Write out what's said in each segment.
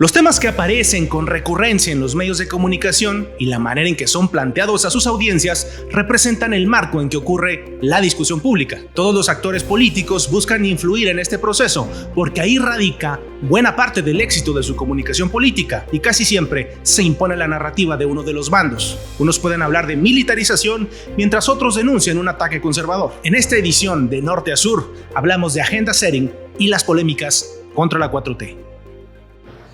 Los temas que aparecen con recurrencia en los medios de comunicación y la manera en que son planteados a sus audiencias representan el marco en que ocurre la discusión pública. Todos los actores políticos buscan influir en este proceso porque ahí radica buena parte del éxito de su comunicación política y casi siempre se impone la narrativa de uno de los bandos. Unos pueden hablar de militarización mientras otros denuncian un ataque conservador. En esta edición de Norte a Sur hablamos de agenda setting y las polémicas contra la 4T.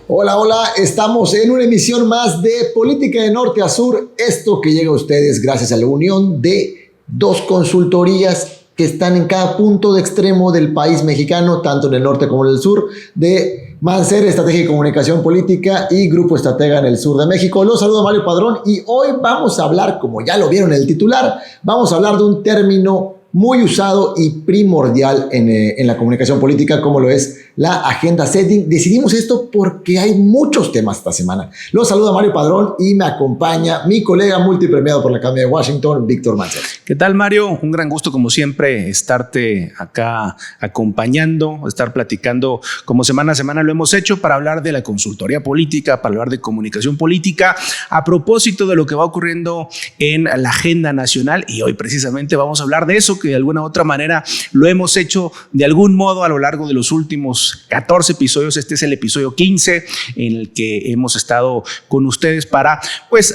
Hola, estamos en una emisión más de Política de Norte a Sur, esto que llega a ustedes gracias a la unión de dos consultorías que están en cada punto de extremo del país mexicano, tanto en el norte como en el sur, de Mancer Estrategia y Comunicación Política y Grupo Estratega en el sur de México. Los saludo Mario Padrón y hoy vamos a hablar, como ya lo vieron en el titular, vamos a hablar de un término muy usado y primordial en la comunicación política, como lo es la agenda setting. Decidimos esto porque hay muchos temas esta semana. Los saluda Mario Padrón y me acompaña mi colega multipremiado por la Academia de Washington, Víctor Mancer. ¿Qué tal, Mario? Un gran gusto, como siempre, estarte acá acompañando, estar platicando como semana a semana lo hemos hecho para hablar de la consultoría política, para hablar de comunicación política, a propósito de lo que va ocurriendo en la agenda nacional. Y hoy precisamente vamos a hablar de eso, que de alguna u otra manera lo hemos hecho de algún modo a lo largo de los últimos 14 episodios. Este es el episodio 15 en el que hemos estado con ustedes para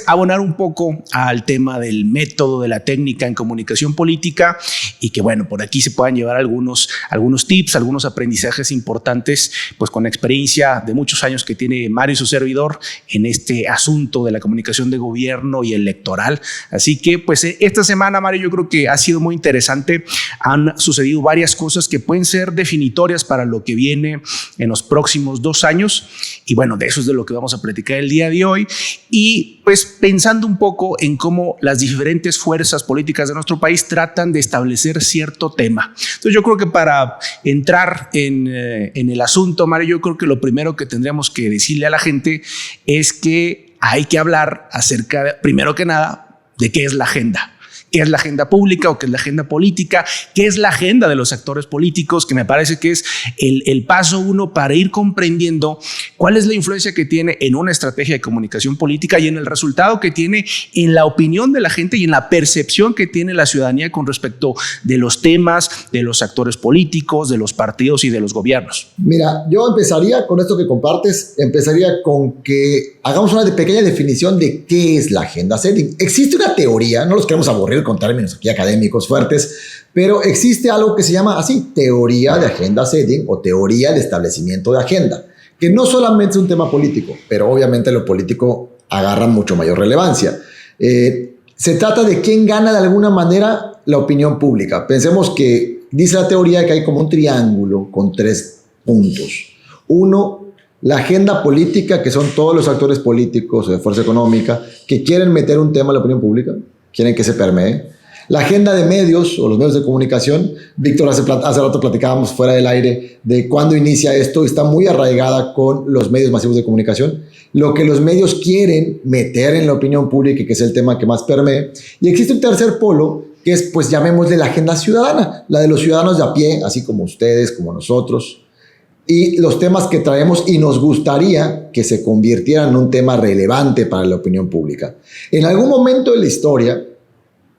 abonar un poco al tema del método, de la técnica en comunicación política y que por aquí se puedan llevar algunos tips, algunos aprendizajes importantes con la experiencia de muchos años que tiene Mario y su servidor en este asunto de la comunicación de gobierno y electoral. Así que esta semana, Mario, yo creo que ha sido muy interesante. Han sucedido varias cosas que pueden ser definitorias para lo que viene en los próximos 2 años y de eso es de lo que vamos a platicar el día de hoy y pensando un poco en cómo las diferentes fuerzas políticas de nuestro país tratan de establecer cierto tema. Entonces yo creo que para entrar en el asunto, Mario, yo creo que lo primero que tendríamos que decirle a la gente es que hay que hablar acerca, primero que nada, de qué es la agenda. ¿Qué es la agenda pública o qué es la agenda política? ¿Qué es la agenda de los actores políticos? Que me parece que es el paso uno para ir comprendiendo cuál es la influencia que tiene en una estrategia de comunicación política y en el resultado que tiene en la opinión de la gente y en la percepción que tiene la ciudadanía con respecto de los temas, de los actores políticos, de los partidos y de los gobiernos. Mira, yo empezaría con esto que compartes, empezaría con que hagamos una pequeña definición de qué es la agenda setting. Existe una teoría, no los queremos aburrir con términos aquí académicos fuertes, pero existe algo que se llama así, teoría de agenda setting o teoría de establecimiento de agenda, que no solamente es un tema político, pero obviamente lo político agarra mucho mayor relevancia. Se trata de quién gana de alguna manera la opinión pública. Pensemos que dice la teoría que hay como un triángulo con 3 puntos. Uno, la agenda política, que son todos los actores políticos o de fuerza económica que quieren meter un tema a la opinión pública, quieren que se permee. La agenda de medios o los medios de comunicación, Víctor, hace rato platicábamos fuera del aire de cuándo inicia esto, está muy arraigada con los medios masivos de comunicación, lo que los medios quieren meter en la opinión pública y que es el tema que más permee. Y existe un tercer polo que es, llamémosle la agenda ciudadana, la de los ciudadanos de a pie, así como ustedes, como nosotros, y los temas que traemos y nos gustaría que se convirtieran en un tema relevante para la opinión pública. En algún momento de la historia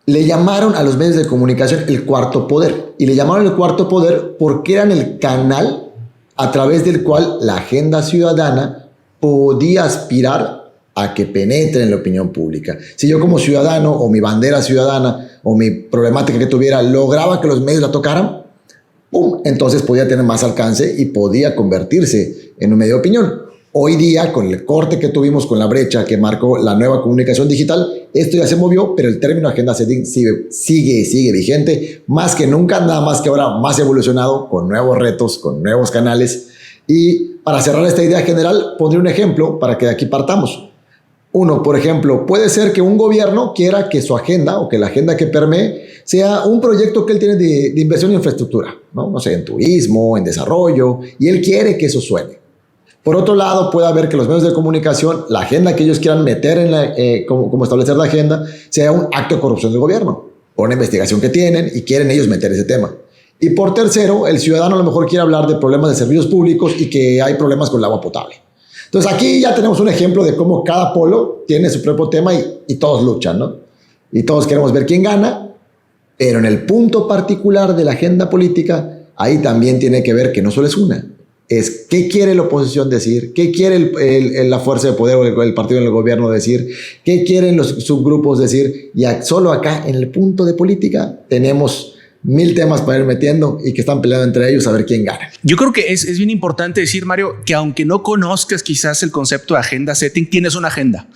le llamaron a los medios de comunicación el cuarto poder, y le llamaron el cuarto poder porque eran el canal a través del cual la agenda ciudadana podía aspirar a que penetre en la opinión pública. Si yo como ciudadano o mi bandera ciudadana o mi problemática que tuviera lograba que los medios la tocaran, entonces podía tener más alcance y podía convertirse en un medio de opinión. Hoy día, con el corte que tuvimos con la brecha que marcó la nueva comunicación digital, esto ya se movió, pero el término agenda setting sigue vigente, más que nunca, nada más que ahora más evolucionado, con nuevos retos, con nuevos canales. Y para cerrar esta idea general, pondré un ejemplo para que de aquí partamos. Uno, por ejemplo, puede ser que un gobierno quiera que su agenda o que la agenda que permee sea un proyecto que él tiene de inversión en infraestructura, no sé, en turismo, en desarrollo, y él quiere que eso suene. Por otro lado, puede haber que los medios de comunicación, la agenda que ellos quieran meter como establecer la agenda, sea un acto de corrupción del gobierno, por una investigación que tienen y quieren ellos meter ese tema. Y por tercero, el ciudadano a lo mejor quiere hablar de problemas de servicios públicos y que hay problemas con el agua potable. Entonces aquí ya tenemos un ejemplo de cómo cada polo tiene su propio tema y todos luchan, ¿no? Y todos queremos ver quién gana, pero en el punto particular de la agenda política, ahí también tiene que ver que no solo es una, es qué quiere la oposición decir, qué quiere la fuerza de poder o el partido en el gobierno decir, qué quieren los subgrupos decir, y solo acá en el punto de política tenemos 1000 temas para ir metiendo y que están peleando entre ellos a ver quién gana. Yo creo que es bien importante decir, Mario, que aunque no conozcas quizás el concepto de agenda setting, tienes una agenda.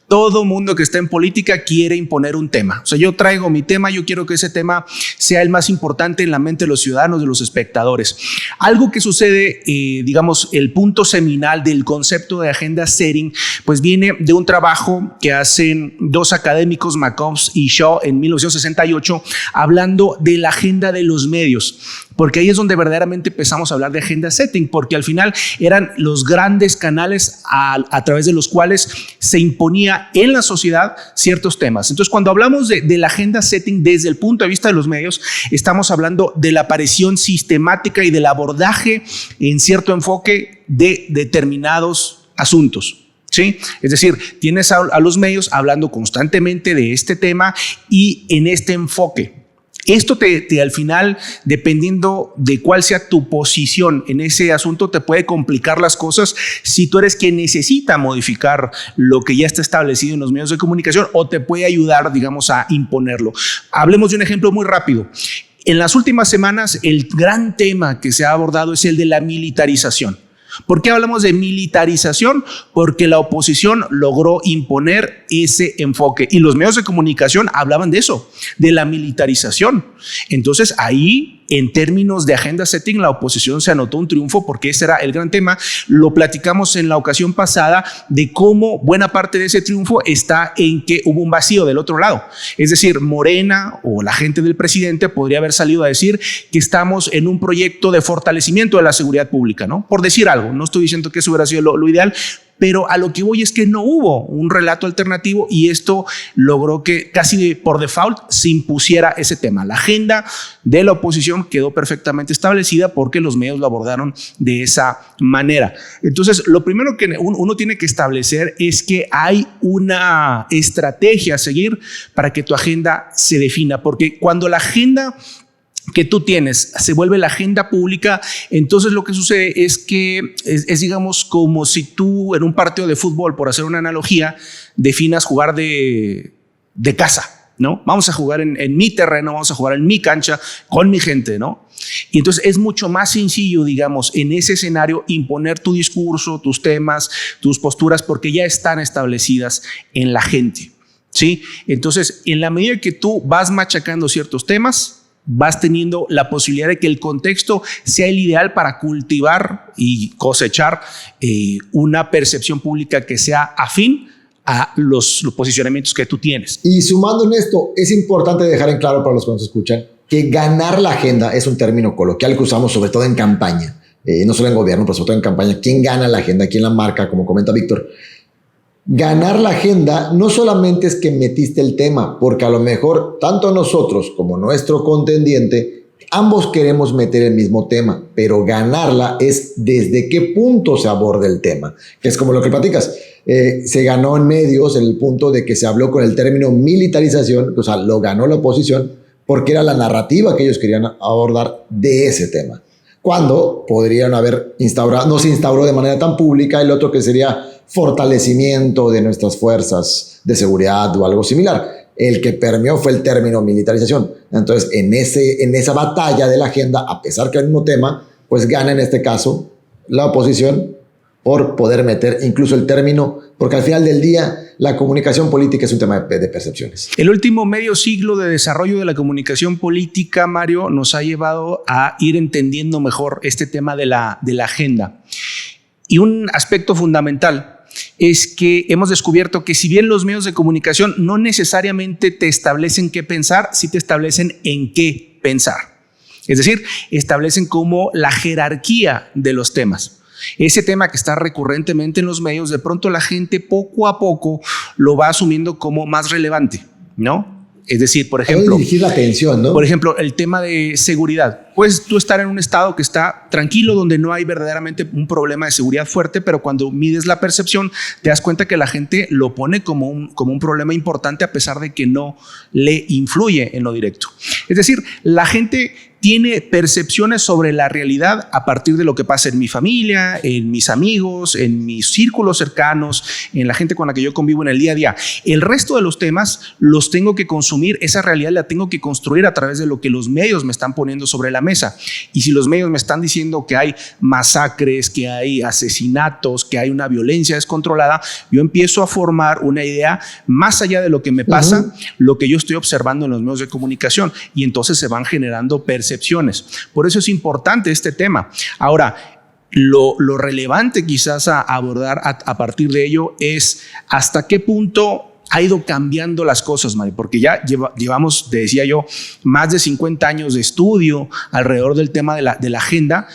Todo mundo que está en política quiere imponer un tema. O sea, yo traigo mi tema, yo quiero que ese tema sea el más importante en la mente de los ciudadanos, de los espectadores. Algo que sucede, digamos, el punto seminal del concepto de agenda setting, pues viene de un trabajo que hacen dos académicos, McCombs y Shaw, en 1968, hablando de la agenda de los medios. Porque ahí es donde verdaderamente empezamos a hablar de agenda setting, porque al final eran los grandes canales a través de los cuales se imponía en la sociedad ciertos temas. Entonces, cuando hablamos de la agenda setting desde el punto de vista de los medios, estamos hablando de la aparición sistemática y del abordaje en cierto enfoque de determinados asuntos. ¿Sí? Es decir, tienes a los medios hablando constantemente de este tema y en este enfoque. Esto al final, dependiendo de cuál sea tu posición en ese asunto, te puede complicar las cosas si tú eres quien necesita modificar lo que ya está establecido en los medios de comunicación, o te puede ayudar, digamos, a imponerlo. Hablemos de un ejemplo muy rápido. En las últimas semanas, el gran tema que se ha abordado es el de la militarización. ¿Por qué hablamos de militarización? Porque la oposición logró imponer ese enfoque y los medios de comunicación hablaban de eso, de la militarización. Entonces ahí, en términos de agenda setting, la oposición se anotó un triunfo porque ese era el gran tema. Lo platicamos en la ocasión pasada de cómo buena parte de ese triunfo está en que hubo un vacío del otro lado. Es decir, Morena o la gente del presidente podría haber salido a decir que estamos en un proyecto de fortalecimiento de la seguridad pública, ¿no? Por decir algo, no estoy diciendo que eso hubiera sido lo ideal, pero a lo que voy es que no hubo un relato alternativo y esto logró que casi por default se impusiera ese tema. La agenda de la oposición quedó perfectamente establecida porque los medios lo abordaron de esa manera. Entonces, lo primero que uno tiene que establecer es que hay una estrategia a seguir para que tu agenda se defina, porque cuando la agenda que tú tienes se vuelve la agenda pública, entonces lo que sucede es que es digamos como si tú en un partido de fútbol, por hacer una analogía, definas jugar de casa, ¿no? Vamos a jugar en mi terreno, vamos a jugar en mi cancha con mi gente, ¿no? Y entonces es mucho más sencillo, digamos, en ese escenario imponer tu discurso, tus temas, tus posturas, porque ya están establecidas en la gente, ¿sí? Entonces, en la medida que tú vas machacando ciertos temas, vas teniendo la posibilidad de que el contexto sea el ideal para cultivar y cosechar una percepción pública que sea afín a los posicionamientos que tú tienes. Y sumando en esto, es importante dejar en claro para los que nos escuchan que ganar la agenda es un término coloquial que usamos sobre todo en campaña, no solo en gobierno, pero sobre todo en campaña. ¿Quién gana la agenda? ¿Quién la marca? Como comenta Víctor. Ganar la agenda no solamente es que metiste el tema, porque a lo mejor tanto nosotros como nuestro contendiente, ambos queremos meter el mismo tema, pero ganarla es desde qué punto se aborda el tema, que es como lo que platicas. Se ganó en medios en el punto de que se habló con el término militarización, o sea, lo ganó la oposición porque era la narrativa que ellos querían abordar de ese tema. Cuando podrían haber instaurado, no se instauró de manera tan pública el otro que sería fortalecimiento de nuestras fuerzas de seguridad o algo similar. El que permeó fue el término militarización. Entonces, en esa batalla de la agenda, a pesar que es el mismo tema, pues gana en este caso la oposición por poder meter incluso el término, porque al final del día la comunicación política es un tema de percepciones. El último medio siglo de desarrollo de la comunicación política, Mario, nos ha llevado a ir entendiendo mejor este tema de la agenda. Y un aspecto fundamental es que hemos descubierto que si bien los medios de comunicación no necesariamente te establecen qué pensar, sí te establecen en qué pensar. Es decir, establecen como la jerarquía de los temas. Ese tema que está recurrentemente en los medios, de pronto la gente poco a poco lo va asumiendo como más relevante, ¿no? Es decir, por ejemplo, dirigir la atención, ¿no? Por ejemplo, el tema de seguridad. Puedes tú estar en un estado que está tranquilo, donde no hay verdaderamente un problema de seguridad fuerte, pero cuando mides la percepción, te das cuenta que la gente lo pone como un problema importante, a pesar de que no le influye en lo directo. Es decir, la gente tiene percepciones sobre la realidad a partir de lo que pasa en mi familia, en mis amigos, en mis círculos cercanos, en la gente con la que yo convivo en el día a día. El resto de los temas los tengo que consumir, esa realidad la tengo que construir a través de lo que los medios me están poniendo sobre la mesa. Y si los medios me están diciendo que hay masacres, que hay asesinatos, que hay una violencia descontrolada, yo empiezo a formar una idea más allá de lo que me pasa, lo que yo estoy observando en los medios de comunicación, y entonces se van generando percepciones. Por eso es importante este tema. Ahora, lo relevante quizás a abordar a partir de ello es hasta qué punto ha ido cambiando las cosas, Mario, porque ya llevamos, te decía yo, más de 50 años de estudio alrededor del tema de la agenda,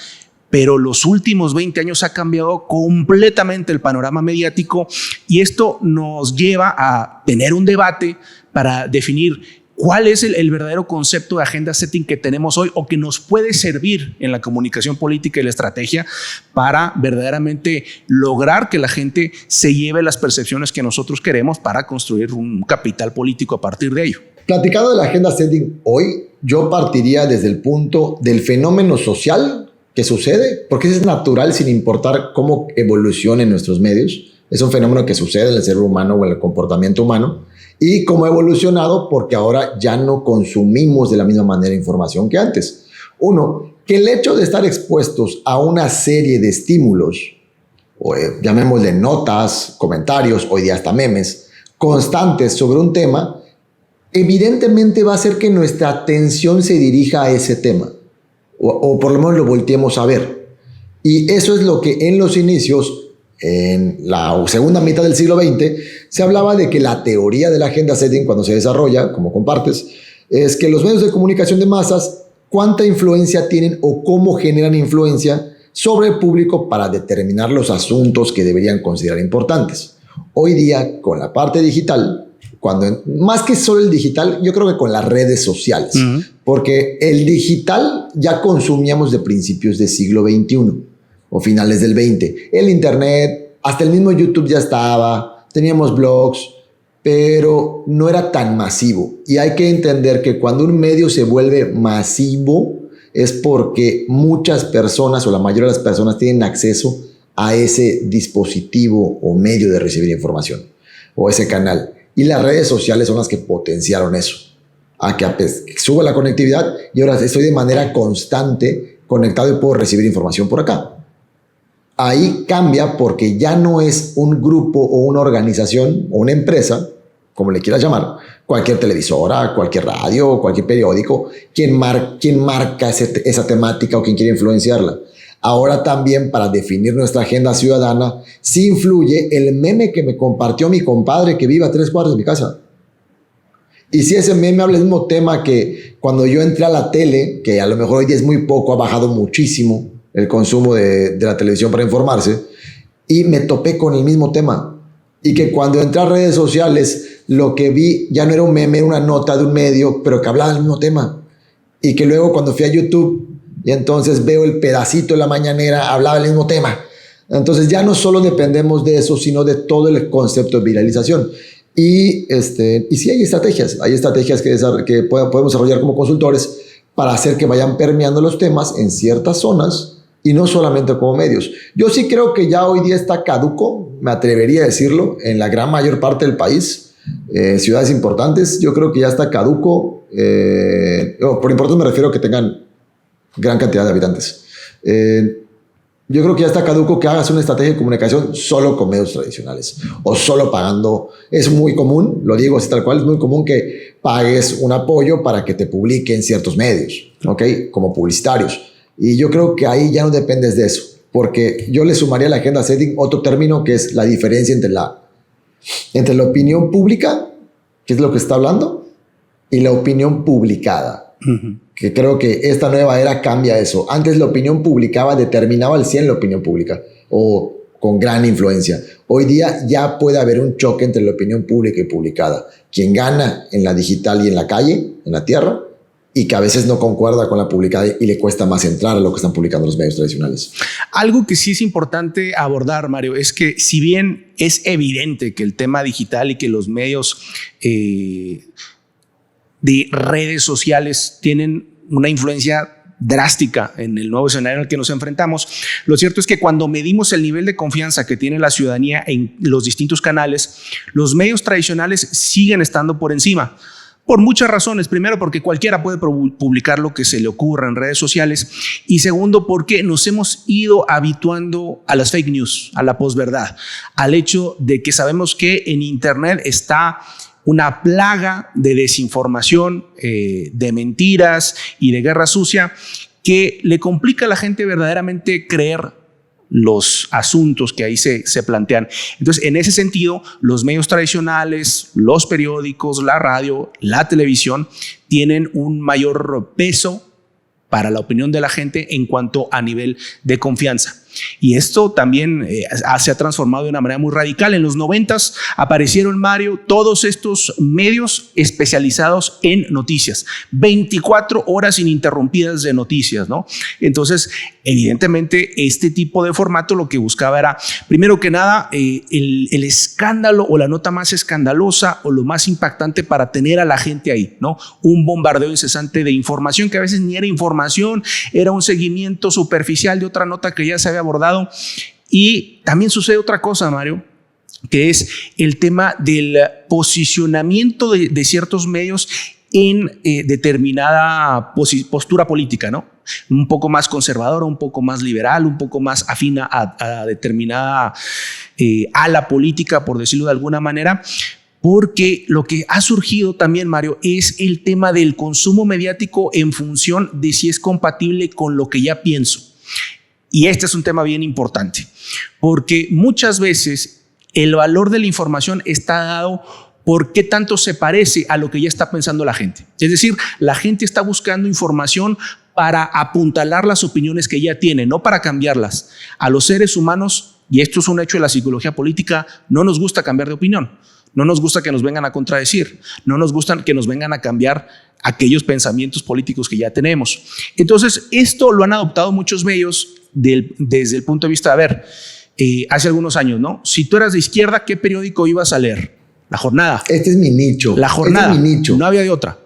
pero los últimos 20 años ha cambiado completamente el panorama mediático, y esto nos lleva a tener un debate para definir ¿cuál es el verdadero concepto de agenda setting que tenemos hoy, o que nos puede servir en la comunicación política y la estrategia para verdaderamente lograr que la gente se lleve las percepciones que nosotros queremos para construir un capital político a partir de ello? Platicando de la agenda setting hoy, yo partiría desde el punto del fenómeno social que sucede, porque eso es natural sin importar cómo evolucionen nuestros medios. Es un fenómeno que sucede en el ser humano o en el comportamiento humano. Y cómo ha evolucionado, porque ahora ya no consumimos de la misma manera información que antes. Uno, que el hecho de estar expuestos a una serie de estímulos, o llamémosle notas, comentarios, hoy día hasta memes, constantes sobre un tema, evidentemente va a hacer que nuestra atención se dirija a ese tema, o por lo menos lo volteemos a ver. Y eso es lo que en los inicios, en la segunda mitad del siglo XX, se hablaba de que la teoría de la agenda setting, cuando se desarrolla, como compartes, es que los medios de comunicación de masas, cuánta influencia tienen o cómo generan influencia sobre el público para determinar los asuntos que deberían considerar importantes. Hoy día, con la parte digital, más que solo el digital, yo creo que con las redes sociales, porque el digital ya consumíamos de principios del siglo XXI. O finales del 20. El internet, hasta el mismo YouTube ya estaba, teníamos blogs, pero no era tan masivo. Y hay que entender que cuando un medio se vuelve masivo es porque muchas personas, o la mayoría de las personas, tienen acceso a ese dispositivo o medio de recibir información, o ese canal. Y las redes sociales son las que potenciaron eso. A que sube la conectividad y ahora estoy de manera constante conectado y puedo recibir información por acá. Ahí cambia, porque ya no es un grupo o una organización o una empresa, como le quieras llamar, cualquier televisora, cualquier radio, cualquier periódico, quien marca esa temática o quien quiere influenciarla. Ahora también, para definir nuestra agenda ciudadana, sí influye el meme que me compartió mi compadre que vive a 3 cuadras de mi casa. Y si ese meme habla del mismo tema que cuando yo entré a la tele, que a lo mejor hoy día es muy poco, ha bajado muchísimo el consumo de la televisión para informarse, y me topé con el mismo tema. Y que cuando entré a redes sociales, lo que vi ya no era un meme, era una nota de un medio, pero que hablaba del mismo tema. Y que luego cuando fui a YouTube, y entonces veo el pedacito de la mañanera, hablaba del mismo tema. Entonces ya no solo dependemos de eso, sino de todo el concepto de viralización. Y sí hay estrategias que podemos desarrollar como consultores para hacer que vayan permeando los temas en ciertas zonas, y no solamente como medios. Yo sí creo que ya hoy día está caduco, me atrevería a decirlo, en la gran mayor parte del país, ciudades importantes, yo creo que ya está caduco. Por importante me refiero a que tengan gran cantidad de habitantes. Yo creo que ya está caduco que hagas una estrategia de comunicación solo con medios tradicionales o solo pagando. Es muy común, lo digo así tal cual, es muy común que pagues un apoyo para que te publiquen ciertos medios, ¿ok? Como publicitarios. Y yo creo que ahí ya no dependes de eso, porque yo le sumaría a la agenda setting otro término, que es la diferencia entre la opinión pública, que es lo que está hablando, y la opinión publicada. Que creo que esta nueva era cambia eso. Antes la opinión publicada determinaba al 100 la opinión pública, o con gran influencia. Hoy día ya puede haber un choque entre la opinión pública y publicada. Quien gana en la digital y en la calle, en la tierra, y que a veces no concuerda con la publicada y le cuesta más entrar a lo que están publicando los medios tradicionales. Algo que sí es importante abordar, Mario, es que si bien es evidente que el tema digital y que los medios de redes sociales tienen una influencia drástica en el nuevo escenario al que nos enfrentamos, lo cierto es que cuando medimos el nivel de confianza que tiene la ciudadanía en los distintos canales, los medios tradicionales siguen estando por encima. Por muchas razones. Primero, porque cualquiera puede publicar lo que se le ocurra en redes sociales. Y segundo, porque nos hemos ido habituando a las fake news, a la posverdad, al hecho de que sabemos que en Internet está una plaga de desinformación, de mentiras y de guerra sucia que le complica a la gente verdaderamente creer los asuntos que ahí se plantean. Entonces, en ese sentido, los medios tradicionales, los periódicos, la radio, la televisión, tienen un mayor peso para la opinión de la gente en cuanto a nivel de confianza. Y esto también se ha transformado de una manera muy radical. En los 90s aparecieron, Mario, todos estos medios especializados en noticias, 24 horas ininterrumpidas de noticias, ¿no? Entonces, evidentemente, este tipo de formato lo que buscaba era, primero que nada, el escándalo o la nota más escandalosa o lo más impactante para tener a la gente ahí, ¿no? Un bombardeo incesante de información que a veces ni era información, era un seguimiento superficial de otra nota que ya se había abordado. Y también sucede otra cosa, Mario, que es el tema del posicionamiento de ciertos medios en determinada postura política, ¿no? Un poco más conservadora, un poco más liberal, un poco más afina a determinada ala política, por decirlo de alguna manera. Porque lo que ha surgido también, Mario, es el tema del consumo mediático en función de si es compatible con lo que ya pienso. Y este es un tema bien importante, porque muchas veces el valor de la información está dado por qué tanto se parece a lo que ya está pensando la gente. Es decir, la gente está buscando información para apuntalar las opiniones que ya tiene, no para cambiarlas. A los seres humanos, y esto es un hecho de la psicología política, no nos gusta cambiar de opinión. No nos gusta que nos vengan a contradecir, no nos gusta que nos vengan a cambiar aquellos pensamientos políticos que ya tenemos. Entonces, esto lo han adoptado muchos medios desde el punto de vista, a ver, hace algunos años, ¿no? Si tú eras de izquierda, ¿qué periódico ibas a leer? La Jornada. Este es mi nicho. La Jornada. Este es mi nicho. No había de otra.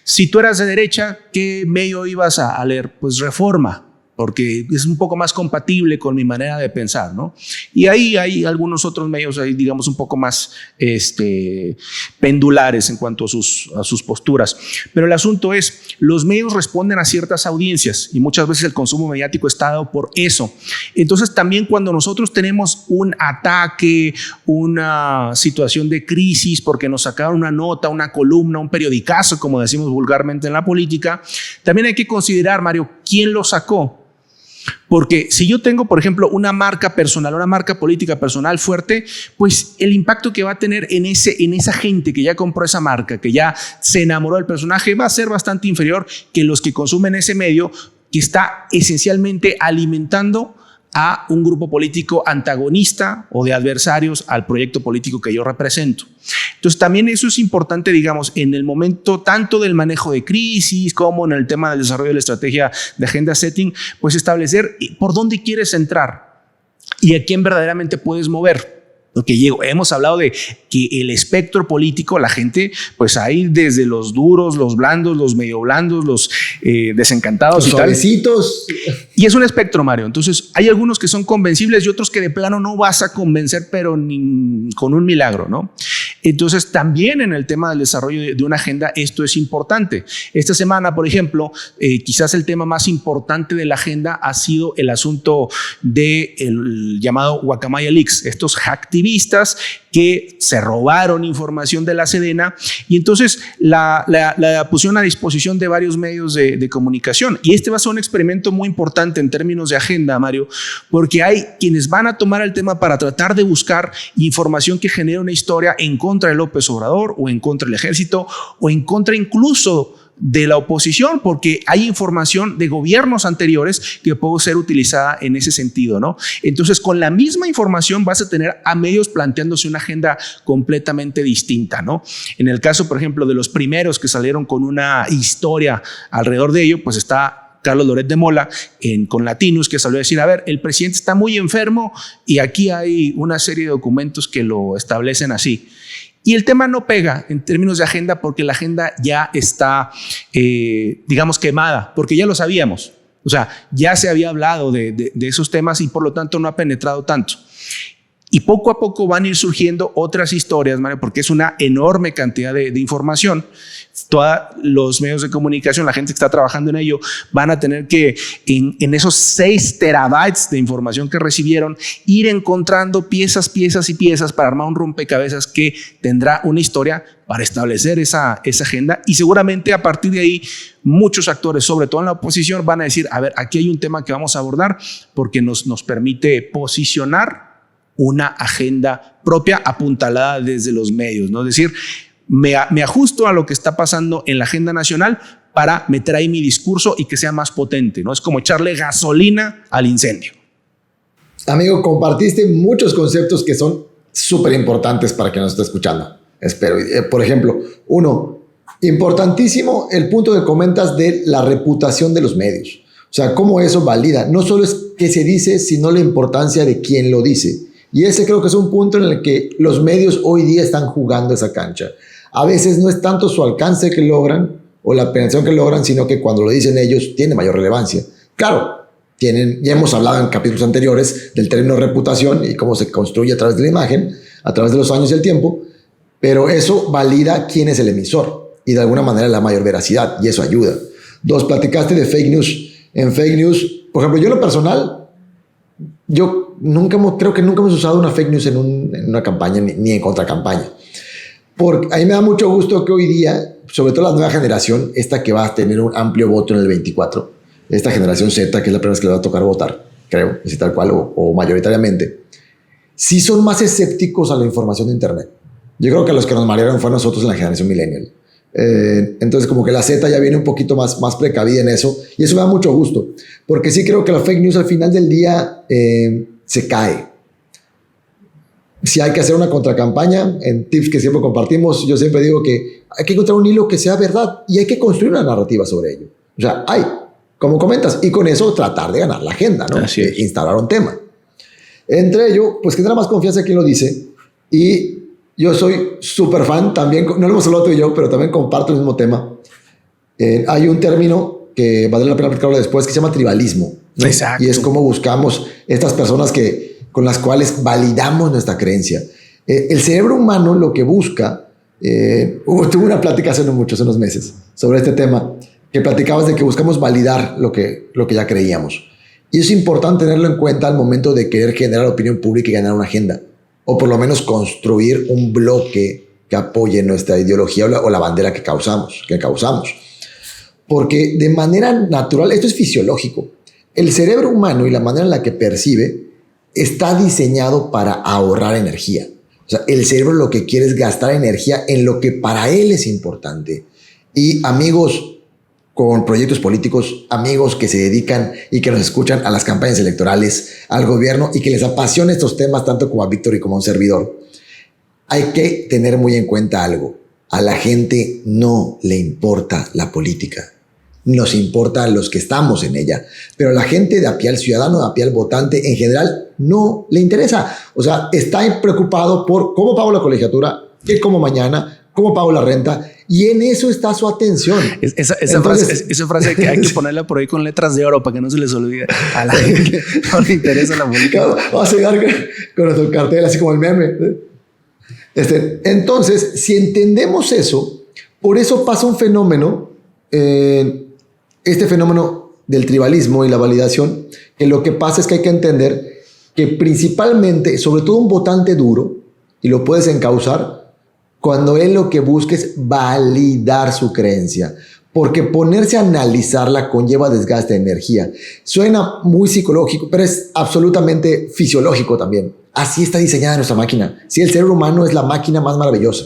Si tú eras de derecha, ¿qué medio ibas a leer? Pues Reforma, porque es un poco más compatible con mi manera de pensar, ¿no? Y ahí hay algunos otros medios, ahí, digamos, un poco más pendulares en cuanto a sus posturas. Pero el asunto es, los medios responden a ciertas audiencias y muchas veces el consumo mediático está dado por eso. Entonces, también cuando nosotros tenemos un ataque, una situación de crisis, porque nos sacaron una nota, una columna, un periodicazo, como decimos vulgarmente en la política, también hay que considerar, Mario, quién lo sacó. Porque si yo tengo, por ejemplo, una marca personal, una marca política personal fuerte, pues el impacto que va a tener en esa gente que ya compró esa marca, que ya se enamoró del personaje, va a ser bastante inferior que los que consumen ese medio que está esencialmente alimentando a un grupo político antagonista o de adversarios al proyecto político que yo represento. Entonces también eso es importante, digamos, en el momento tanto del manejo de crisis como en el tema del desarrollo de la estrategia de agenda setting, pues establecer por dónde quieres entrar y a quién verdaderamente puedes mover. Porque hemos hablado de que el espectro político, la gente, pues hay desde los duros, los blandos, los medio blandos, los desencantados los y suavecitos. Y es un espectro, Mario. Entonces hay algunos que son convencibles y otros que de plano no vas a convencer, pero ni con un milagro, ¿no? Entonces también en el tema del desarrollo de una agenda esto es importante. Esta semana, por ejemplo, quizás el tema más importante de la agenda ha sido el asunto del llamado Guacamaya Leaks, estos hacktivistas que se robaron información de la Sedena y entonces la pusieron a disposición de varios medios de comunicación. Y este va a ser un experimento muy importante en términos de agenda, Mario, porque hay quienes van a tomar el tema para tratar de buscar información que genere una historia en contra de López Obrador o en contra del ejército o en contra incluso de la oposición, porque hay información de gobiernos anteriores que puede ser utilizada en ese sentido, ¿no? Entonces, con la misma información vas a tener a medios planteándose una agenda completamente distinta, ¿no? En el caso, por ejemplo, de los primeros que salieron con una historia alrededor de ello, pues está Carlos Loret de Mola con Latinus, que salió a decir, a ver, el presidente está muy enfermo y aquí hay una serie de documentos que lo establecen así. Y el tema no pega en términos de agenda porque la agenda ya está, digamos, quemada, porque ya lo sabíamos. O sea, ya se había hablado de esos temas y por lo tanto no ha penetrado tanto. Y poco a poco van a ir surgiendo otras historias, Mario, porque es una enorme cantidad de información. Todos los medios de comunicación, la gente que está trabajando en ello, van a tener que, en esos 6 terabytes de información que recibieron, ir encontrando piezas para armar un rompecabezas que tendrá una historia para establecer esa agenda. Y seguramente a partir de ahí, muchos actores, sobre todo en la oposición, van a decir, a ver, aquí hay un tema que vamos a abordar porque nos permite posicionar una agenda propia apuntalada desde los medios, ¿no? Es decir, me ajusto a lo que está pasando en la agenda nacional para meter ahí mi discurso y que sea más potente, ¿no? Es como echarle gasolina al incendio. Amigo, compartiste muchos conceptos que son súper importantes para quien nos está escuchando. Espero. Por ejemplo, importantísimo el punto que comentas de la reputación de los medios. O sea, cómo eso valida. No solo es qué se dice, sino la importancia de quién lo dice. Y ese creo que es un punto en el que los medios hoy día están jugando esa cancha. A veces no es tanto su alcance que logran o la penetración que logran, sino que cuando lo dicen ellos tiene mayor relevancia. Claro, ya hemos hablado en capítulos anteriores del término reputación y cómo se construye a través de la imagen, a través de los años y el tiempo, pero eso valida quién es el emisor y de alguna manera la mayor veracidad y eso ayuda. 2, platicaste de fake news. En fake news, por ejemplo, yo en lo personal, creo que nunca hemos usado una fake news en una campaña ni en contracampaña. Porque a mí me da mucho gusto que hoy día, sobre todo la nueva generación, esta que va a tener un amplio voto en el 24, esta generación Z, que es la primera vez que le va a tocar votar, creo, así tal cual o mayoritariamente, sí son más escépticos a la información de Internet. Yo creo que los que nos marearon fue a nosotros en la generación millennial. Entonces como que la Z ya viene un poquito más precavida en eso y eso me da mucho gusto porque sí creo que la fake news al final del día se cae. Si hay que hacer una contracampaña, en tips que siempre compartimos, yo siempre digo que hay que encontrar un hilo que sea verdad y hay que construir una narrativa sobre ello. O sea, como comentas, y con eso tratar de ganar la agenda, ¿no? Instalar un tema. Entre ello, pues que tendrá más confianza quien lo dice y yo soy súper fan también, no lo hemos hablado tú y yo, pero también comparto el mismo tema. Hay un término que vale la pena platicarlo después que se llama tribalismo, ¿no? Exacto. Y es como buscamos estas personas con las cuales validamos nuestra creencia. El cerebro humano lo que busca, tuve una plática hace unos meses sobre este tema, que platicabas de que buscamos validar lo que ya creíamos. Y es importante tenerlo en cuenta al momento de querer generar opinión pública y ganar una agenda. O por lo menos construir un bloque que apoye nuestra ideología o la bandera que causamos. Porque de manera natural, esto es fisiológico. El cerebro humano y la manera en la que percibe está diseñado para ahorrar energía. O sea, el cerebro lo que quiere es gastar energía en lo que para él es importante. Y amigos con proyectos políticos, amigos que se dedican y que nos escuchan a las campañas electorales, al gobierno y que les apasiona estos temas tanto como a Víctor y como a un servidor. Hay que tener muy en cuenta algo. A la gente no le importa la política. Nos importa a los que estamos en ella. Pero a la gente de a pie, al ciudadano de a pie, al votante en general, no le interesa. O sea, está preocupado por cómo pago la colegiatura, qué como mañana, cómo pago la renta. Y en eso está su atención. Esa frase que hay que ponerla por ahí con letras de oro para que no se les olvide. A la gente no le interesa la política. Vamos a llegar con nuestro cartel, así como el meme. Entonces, si entendemos eso, por eso pasa un fenómeno, este fenómeno del tribalismo y la validación, que lo que pasa es que hay que entender que principalmente, sobre todo un votante duro, y lo puedes encauzar, cuando él lo que busca es validar su creencia, porque ponerse a analizarla conlleva desgaste de energía. Suena muy psicológico, pero es absolutamente fisiológico también. Así está diseñada nuestra máquina. Sí, el cerebro humano es la máquina más maravillosa.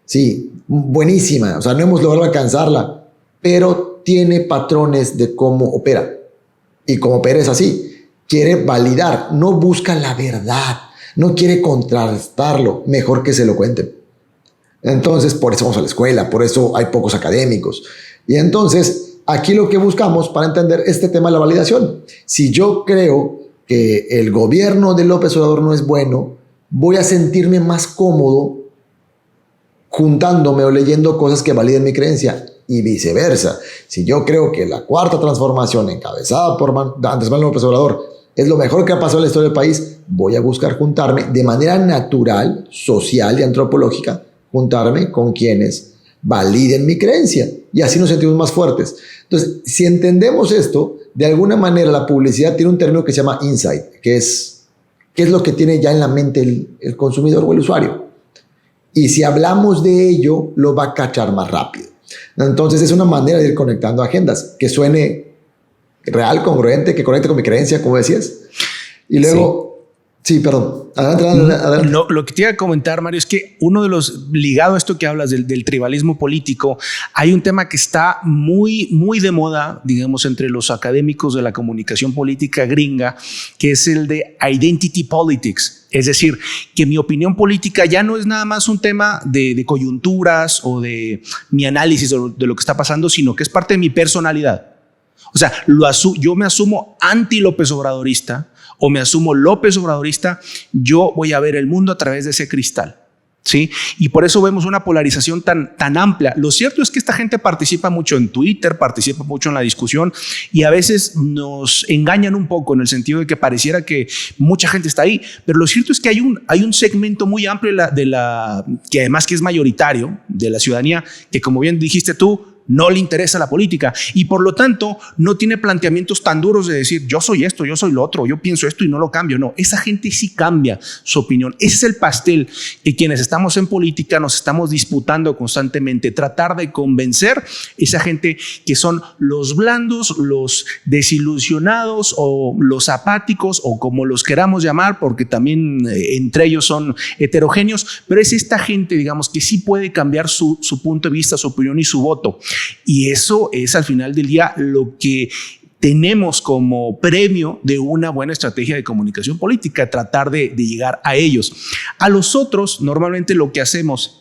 Sí, buenísima. O sea, no hemos logrado alcanzarla, pero tiene patrones de cómo opera. Y como opera es así, quiere validar, no busca la verdad, no quiere contrastarlo, mejor que se lo cuenten. Entonces, por eso vamos a la escuela, por eso hay pocos académicos. Y entonces, aquí lo que buscamos para entender este tema de la validación. Si yo creo que el gobierno de López Obrador no es bueno, voy a sentirme más cómodo juntándome o leyendo cosas que validen mi creencia. Y viceversa. Si yo creo que la cuarta transformación encabezada por Andrés Manuel López Obrador es lo mejor que ha pasado en la historia del país, voy a buscar juntarme de manera natural, social y antropológica, juntarme con quienes validen mi creencia. Y así nos sentimos más fuertes. Entonces, si entendemos esto, de alguna manera la publicidad tiene un término que se llama insight, que es qué es lo que tiene ya en la mente el consumidor o el usuario. Y si hablamos de ello, lo va a cachar más rápido. Entonces es una manera de ir conectando agendas que suene real, congruente, que conecte con mi creencia, como decías. Y luego, sí, perdón. Adelante. Lo que te iba a comentar, Mario, es que uno de los, ligado a esto que hablas del tribalismo político, hay un tema que está muy, muy de moda, digamos, entre los académicos de la comunicación política gringa, que es el de identity politics. Es decir, que mi opinión política ya no es nada más un tema de coyunturas o de mi análisis de lo que está pasando, sino que es parte de mi personalidad. O sea, yo me asumo anti-López Obradorista o me asumo López Obradorista, yo voy a ver el mundo a través de ese cristal. ¿Sí? Y por eso vemos una polarización tan amplia. Lo cierto es que esta gente participa mucho en Twitter, participa mucho en la discusión y a veces nos engañan un poco en el sentido de que pareciera que mucha gente está ahí, pero lo cierto es que hay un segmento muy amplio que además que es mayoritario de la ciudadanía, que como bien dijiste tú, no le interesa la política y por lo tanto no tiene planteamientos tan duros de decir yo soy esto, yo soy lo otro, yo pienso esto y no lo cambio. No, esa gente sí cambia su opinión. Ese es el pastel que quienes estamos en política nos estamos disputando constantemente, tratar de convencer esa gente que son los blandos, los desilusionados o los apáticos o como los queramos llamar, porque también entre ellos son heterogéneos, pero es esta gente, digamos, que sí puede cambiar su punto de vista, su opinión y su voto. Y eso es al final del día lo que tenemos como premio de una buena estrategia de comunicación política, tratar de llegar a ellos. A los otros, normalmente lo que hacemos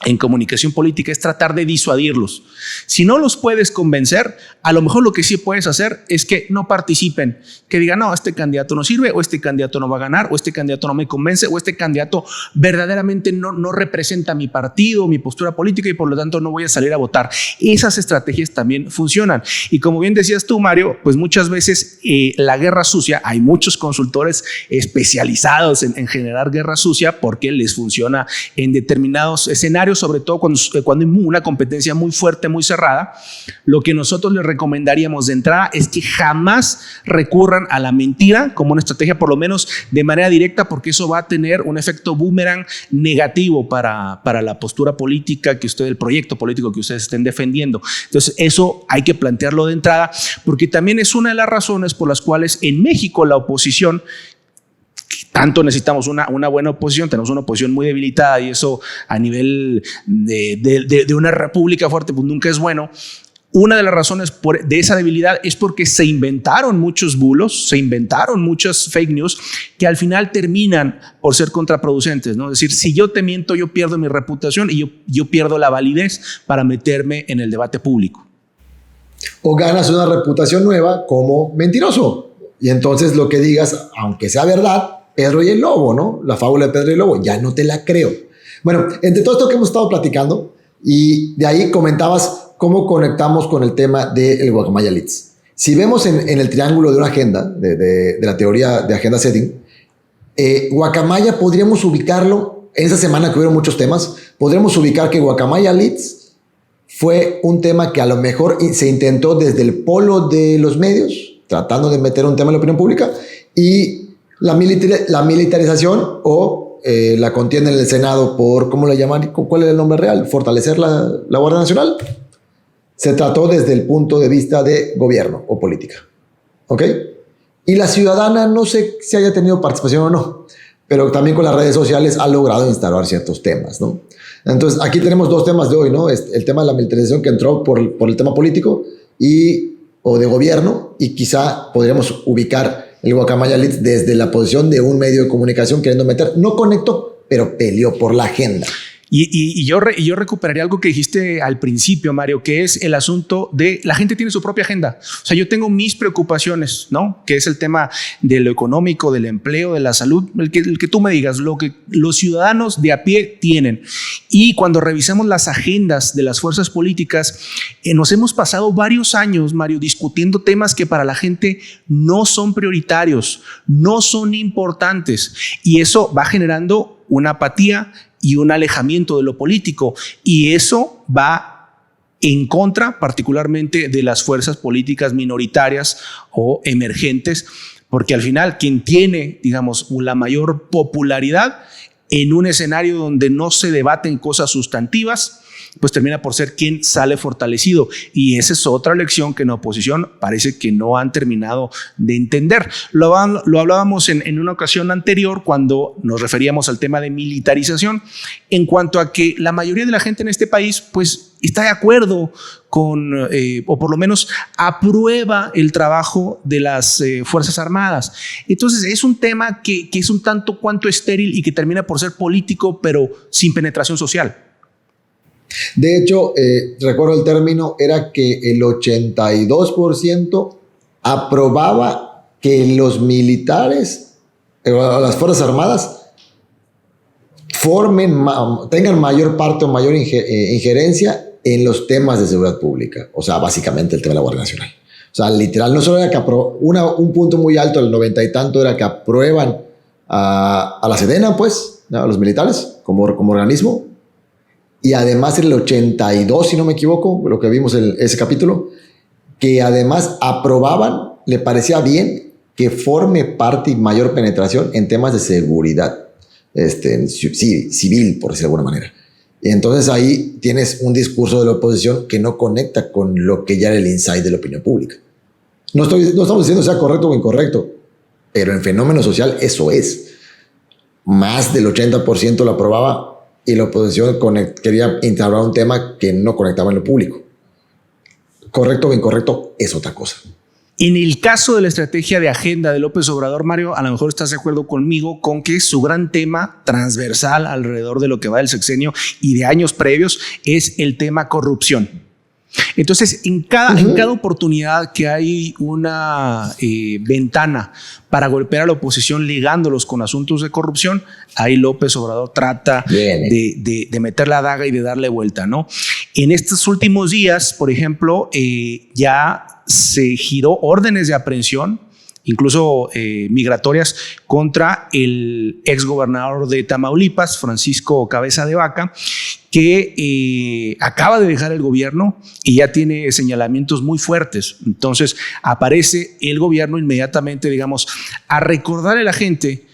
en comunicación política es tratar de disuadirlos. Si no los puedes convencer, a lo mejor lo que sí puedes hacer es que no participen, que digan, no, este candidato no sirve, o este candidato no va a ganar, o este candidato no me convence, o este candidato verdaderamente no representa mi partido, mi postura política y por lo tanto no voy a salir a votar. Esas estrategias también funcionan. Y como bien decías tú, Mario, pues muchas veces la guerra sucia, hay muchos consultores especializados en generar guerra sucia porque les funciona en determinados escenarios, sobre todo cuando hay una competencia muy fuerte, muy cerrada. Lo que nosotros les recomendaríamos de entrada es que jamás recurran a la mentira como una estrategia, por lo menos de manera directa, porque eso va a tener un efecto boomerang negativo para la postura política el proyecto político que ustedes estén defendiendo. Entonces eso hay que plantearlo de entrada, porque también es una de las razones por las cuales en México la oposición, tanto necesitamos una buena oposición, tenemos una oposición muy debilitada y eso a nivel de una república fuerte pues nunca es bueno. Una de las razones de esa debilidad es porque se inventaron muchos bulos, se inventaron muchas fake news que al final terminan por ser contraproducentes, ¿no? Es decir, si yo te miento, yo pierdo mi reputación y yo pierdo la validez para meterme en el debate público. O ganas una reputación nueva como mentiroso. Y entonces lo que digas, aunque sea verdad, Pedro y el Lobo, ¿no? La fábula de Pedro y el Lobo, ya no te la creo. Bueno, entre todo esto que hemos estado platicando, y de ahí comentabas cómo conectamos con el tema del Guacamaya Leads. Si vemos en el triángulo de una agenda, de la teoría de agenda setting, Guacamaya podríamos ubicarlo, en esa semana que hubieron muchos temas, podríamos ubicar que Guacamaya Leads fue un tema que a lo mejor se intentó desde el polo de los medios, tratando de meter un tema en la opinión pública, y la militarización o la contienda en el Senado por, ¿cómo le llaman? ¿Cuál es el nombre real? Fortalecer la Guardia Nacional. Se trató desde el punto de vista de gobierno o política. ¿Ok? Y la ciudadana no sé si haya tenido participación o no, pero también con las redes sociales ha logrado instalar ciertos temas, ¿no? Entonces, aquí tenemos dos temas de hoy, ¿no? El tema de la militarización que entró por el tema político o de gobierno, y quizá podríamos ubicar el Guacamaya Leaks desde la posición de un medio de comunicación queriendo meter, no conectó, pero peleó por la agenda. Y yo recuperaría algo que dijiste al principio, Mario, que es el asunto de la gente tiene su propia agenda. O sea, yo tengo mis preocupaciones, ¿no? Que es el tema de lo económico, del empleo, de la salud, el que tú me digas, lo que los ciudadanos de a pie tienen. Y cuando revisamos las agendas de las fuerzas políticas, nos hemos pasado varios años, Mario, discutiendo temas que para la gente no son prioritarios, no son importantes. Y eso va generando una apatía y un alejamiento de lo político, y eso va en contra particularmente de las fuerzas políticas minoritarias o emergentes, porque al final quien tiene, digamos, la mayor popularidad en un escenario donde no se debaten cosas sustantivas, pues termina por ser quien sale fortalecido. Y esa es otra lección que en oposición parece que no han terminado de entender. Lo hablábamos en una ocasión anterior cuando nos referíamos al tema de militarización, en cuanto a que la mayoría de la gente en este país pues está de acuerdo con, o por lo menos aprueba el trabajo de las Fuerzas Armadas. Entonces es un tema que es un tanto cuanto estéril y que termina por ser político, pero sin penetración social. De hecho, recuerdo el término, era que el 82% aprobaba que los militares, las Fuerzas Armadas, tengan mayor parte o mayor injerencia en los temas de seguridad pública. O sea, básicamente el tema de la Guardia Nacional. O sea, literal, no solo era que un punto muy alto, el 90 y tanto, era que aprueban a la Sedena, pues, a los militares como organismo. Y además el 82, si no me equivoco, lo que vimos en ese capítulo, que además aprobaban, le parecía bien que forme parte y mayor penetración en temas de seguridad civil, por decirlo de alguna manera. Y entonces ahí tienes un discurso de la oposición que no conecta con lo que ya era el insight de la opinión pública. No estamos diciendo sea correcto o incorrecto, pero en fenómeno social eso es. Más del 80% lo aprobaba, y la oposición quería entablar un tema que no conectaba en lo público. Correcto o incorrecto es otra cosa. En el caso de la estrategia de agenda de López Obrador, Mario, a lo mejor estás de acuerdo conmigo con que su gran tema transversal alrededor de lo que va del sexenio y de años previos es el tema corrupción. Entonces, en cada oportunidad que hay una ventana para golpear a la oposición ligándolos con asuntos de corrupción, ahí López Obrador trata de meter la daga y de darle vuelta, ¿no? En estos últimos días, por ejemplo, ya se giró órdenes de aprehensión, incluso migratorias, contra el exgobernador de Tamaulipas, Francisco Cabeza de Vaca, que acaba de dejar el gobierno y ya tiene señalamientos muy fuertes. Entonces aparece el gobierno inmediatamente, digamos, a recordarle a la gente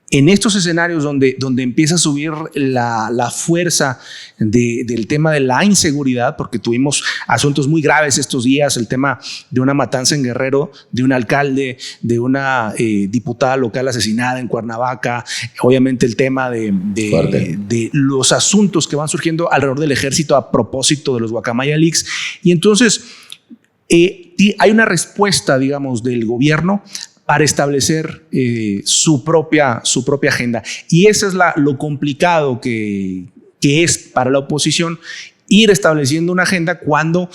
en estos escenarios donde empieza a subir la fuerza del tema de la inseguridad, porque tuvimos asuntos muy graves estos días, el tema de una matanza en Guerrero, de un alcalde, de una diputada local asesinada en Cuernavaca, obviamente el tema de los asuntos que van surgiendo alrededor del ejército a propósito de los Guacamaya Leaks. Y entonces hay una respuesta, digamos, del gobierno para establecer su propia agenda. Y eso es lo complicado que es para la oposición, ir estableciendo una agenda cuando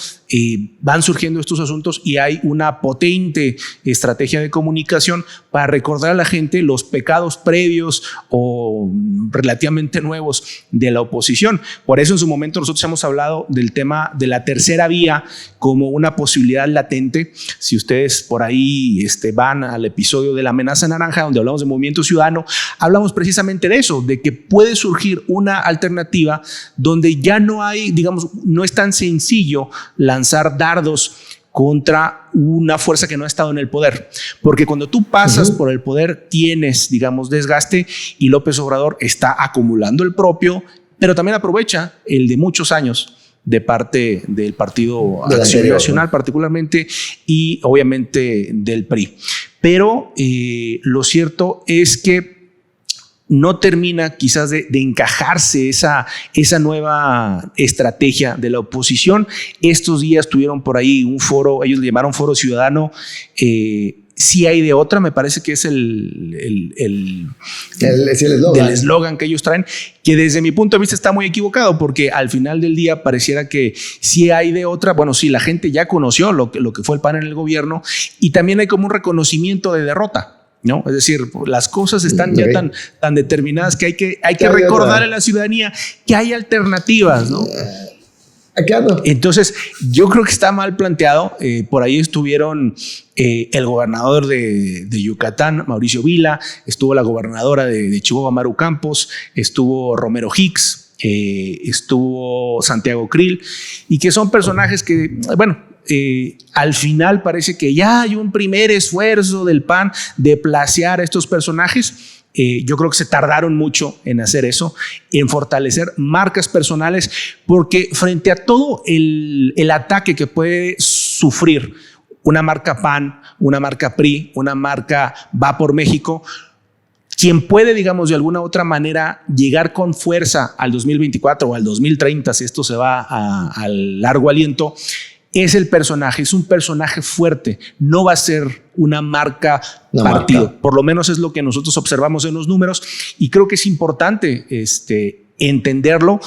van surgiendo estos asuntos y hay una potente estrategia de comunicación para recordar a la gente los pecados previos o relativamente nuevos de la oposición. Por eso en su momento nosotros hemos hablado del tema de la tercera vía como una posibilidad latente. Si ustedes por ahí van al episodio de la amenaza naranja, donde hablamos de movimiento ciudadano, hablamos precisamente de eso, de que puede surgir una alternativa donde ya no hay, digamos, no es tan sencillo lanzar dardos contra una fuerza que no ha estado en el poder, porque cuando tú pasas por el poder tienes, digamos, desgaste, y López Obrador está acumulando el propio, pero también aprovecha el de muchos años de parte del Partido Acción Nacional, particularmente, y obviamente del PRI. Pero lo cierto es que no termina quizás de encajarse esa nueva estrategia de la oposición. Estos días tuvieron por ahí un foro, ellos le llamaron Foro Ciudadano. Sí hay de otra, me parece que es el eslogan que ellos traen, que desde mi punto de vista está muy equivocado, porque al final del día pareciera que sí hay de otra. Bueno, sí, la gente ya conoció lo que fue el PAN en el gobierno, y también hay como un reconocimiento de derrota, ¿no? Es decir, las cosas están ya tan determinadas que hay que recordar a la ciudadanía que hay alternativas, ¿no? Entonces, yo creo que está mal planteado. Por ahí estuvieron el gobernador de Yucatán, Mauricio Vila, estuvo la gobernadora de Chihuahua, Maru Campos, estuvo Romero Hicks, estuvo Santiago Krill, y que son personajes que, bueno, al final parece que ya hay un primer esfuerzo del PAN de placear a estos personajes. Yo creo que se tardaron mucho en hacer eso, en fortalecer marcas personales, porque frente a todo el ataque que puede sufrir una marca PAN, una marca PRI, una marca Va por México, quien puede, digamos, de alguna u otra manera llegar con fuerza al 2024 o al 2030, si esto se va al largo aliento, es el personaje. Es un personaje fuerte, no va a ser una marca partido. Por lo menos es lo que nosotros observamos en los números, y creo que es importante entenderlo,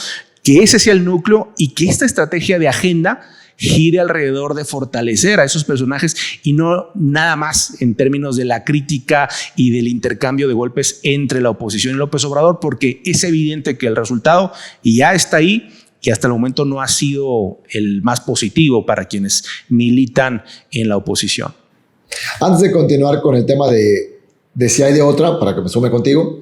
que ese sea el núcleo y que esta estrategia de agenda gire alrededor de fortalecer a esos personajes y no nada más en términos de la crítica y del intercambio de golpes entre la oposición y López Obrador, porque es evidente que el resultado, y ya está ahí, que hasta el momento no ha sido el más positivo para quienes militan en la oposición. Antes de continuar con el tema de si hay de otra, para que me sume contigo,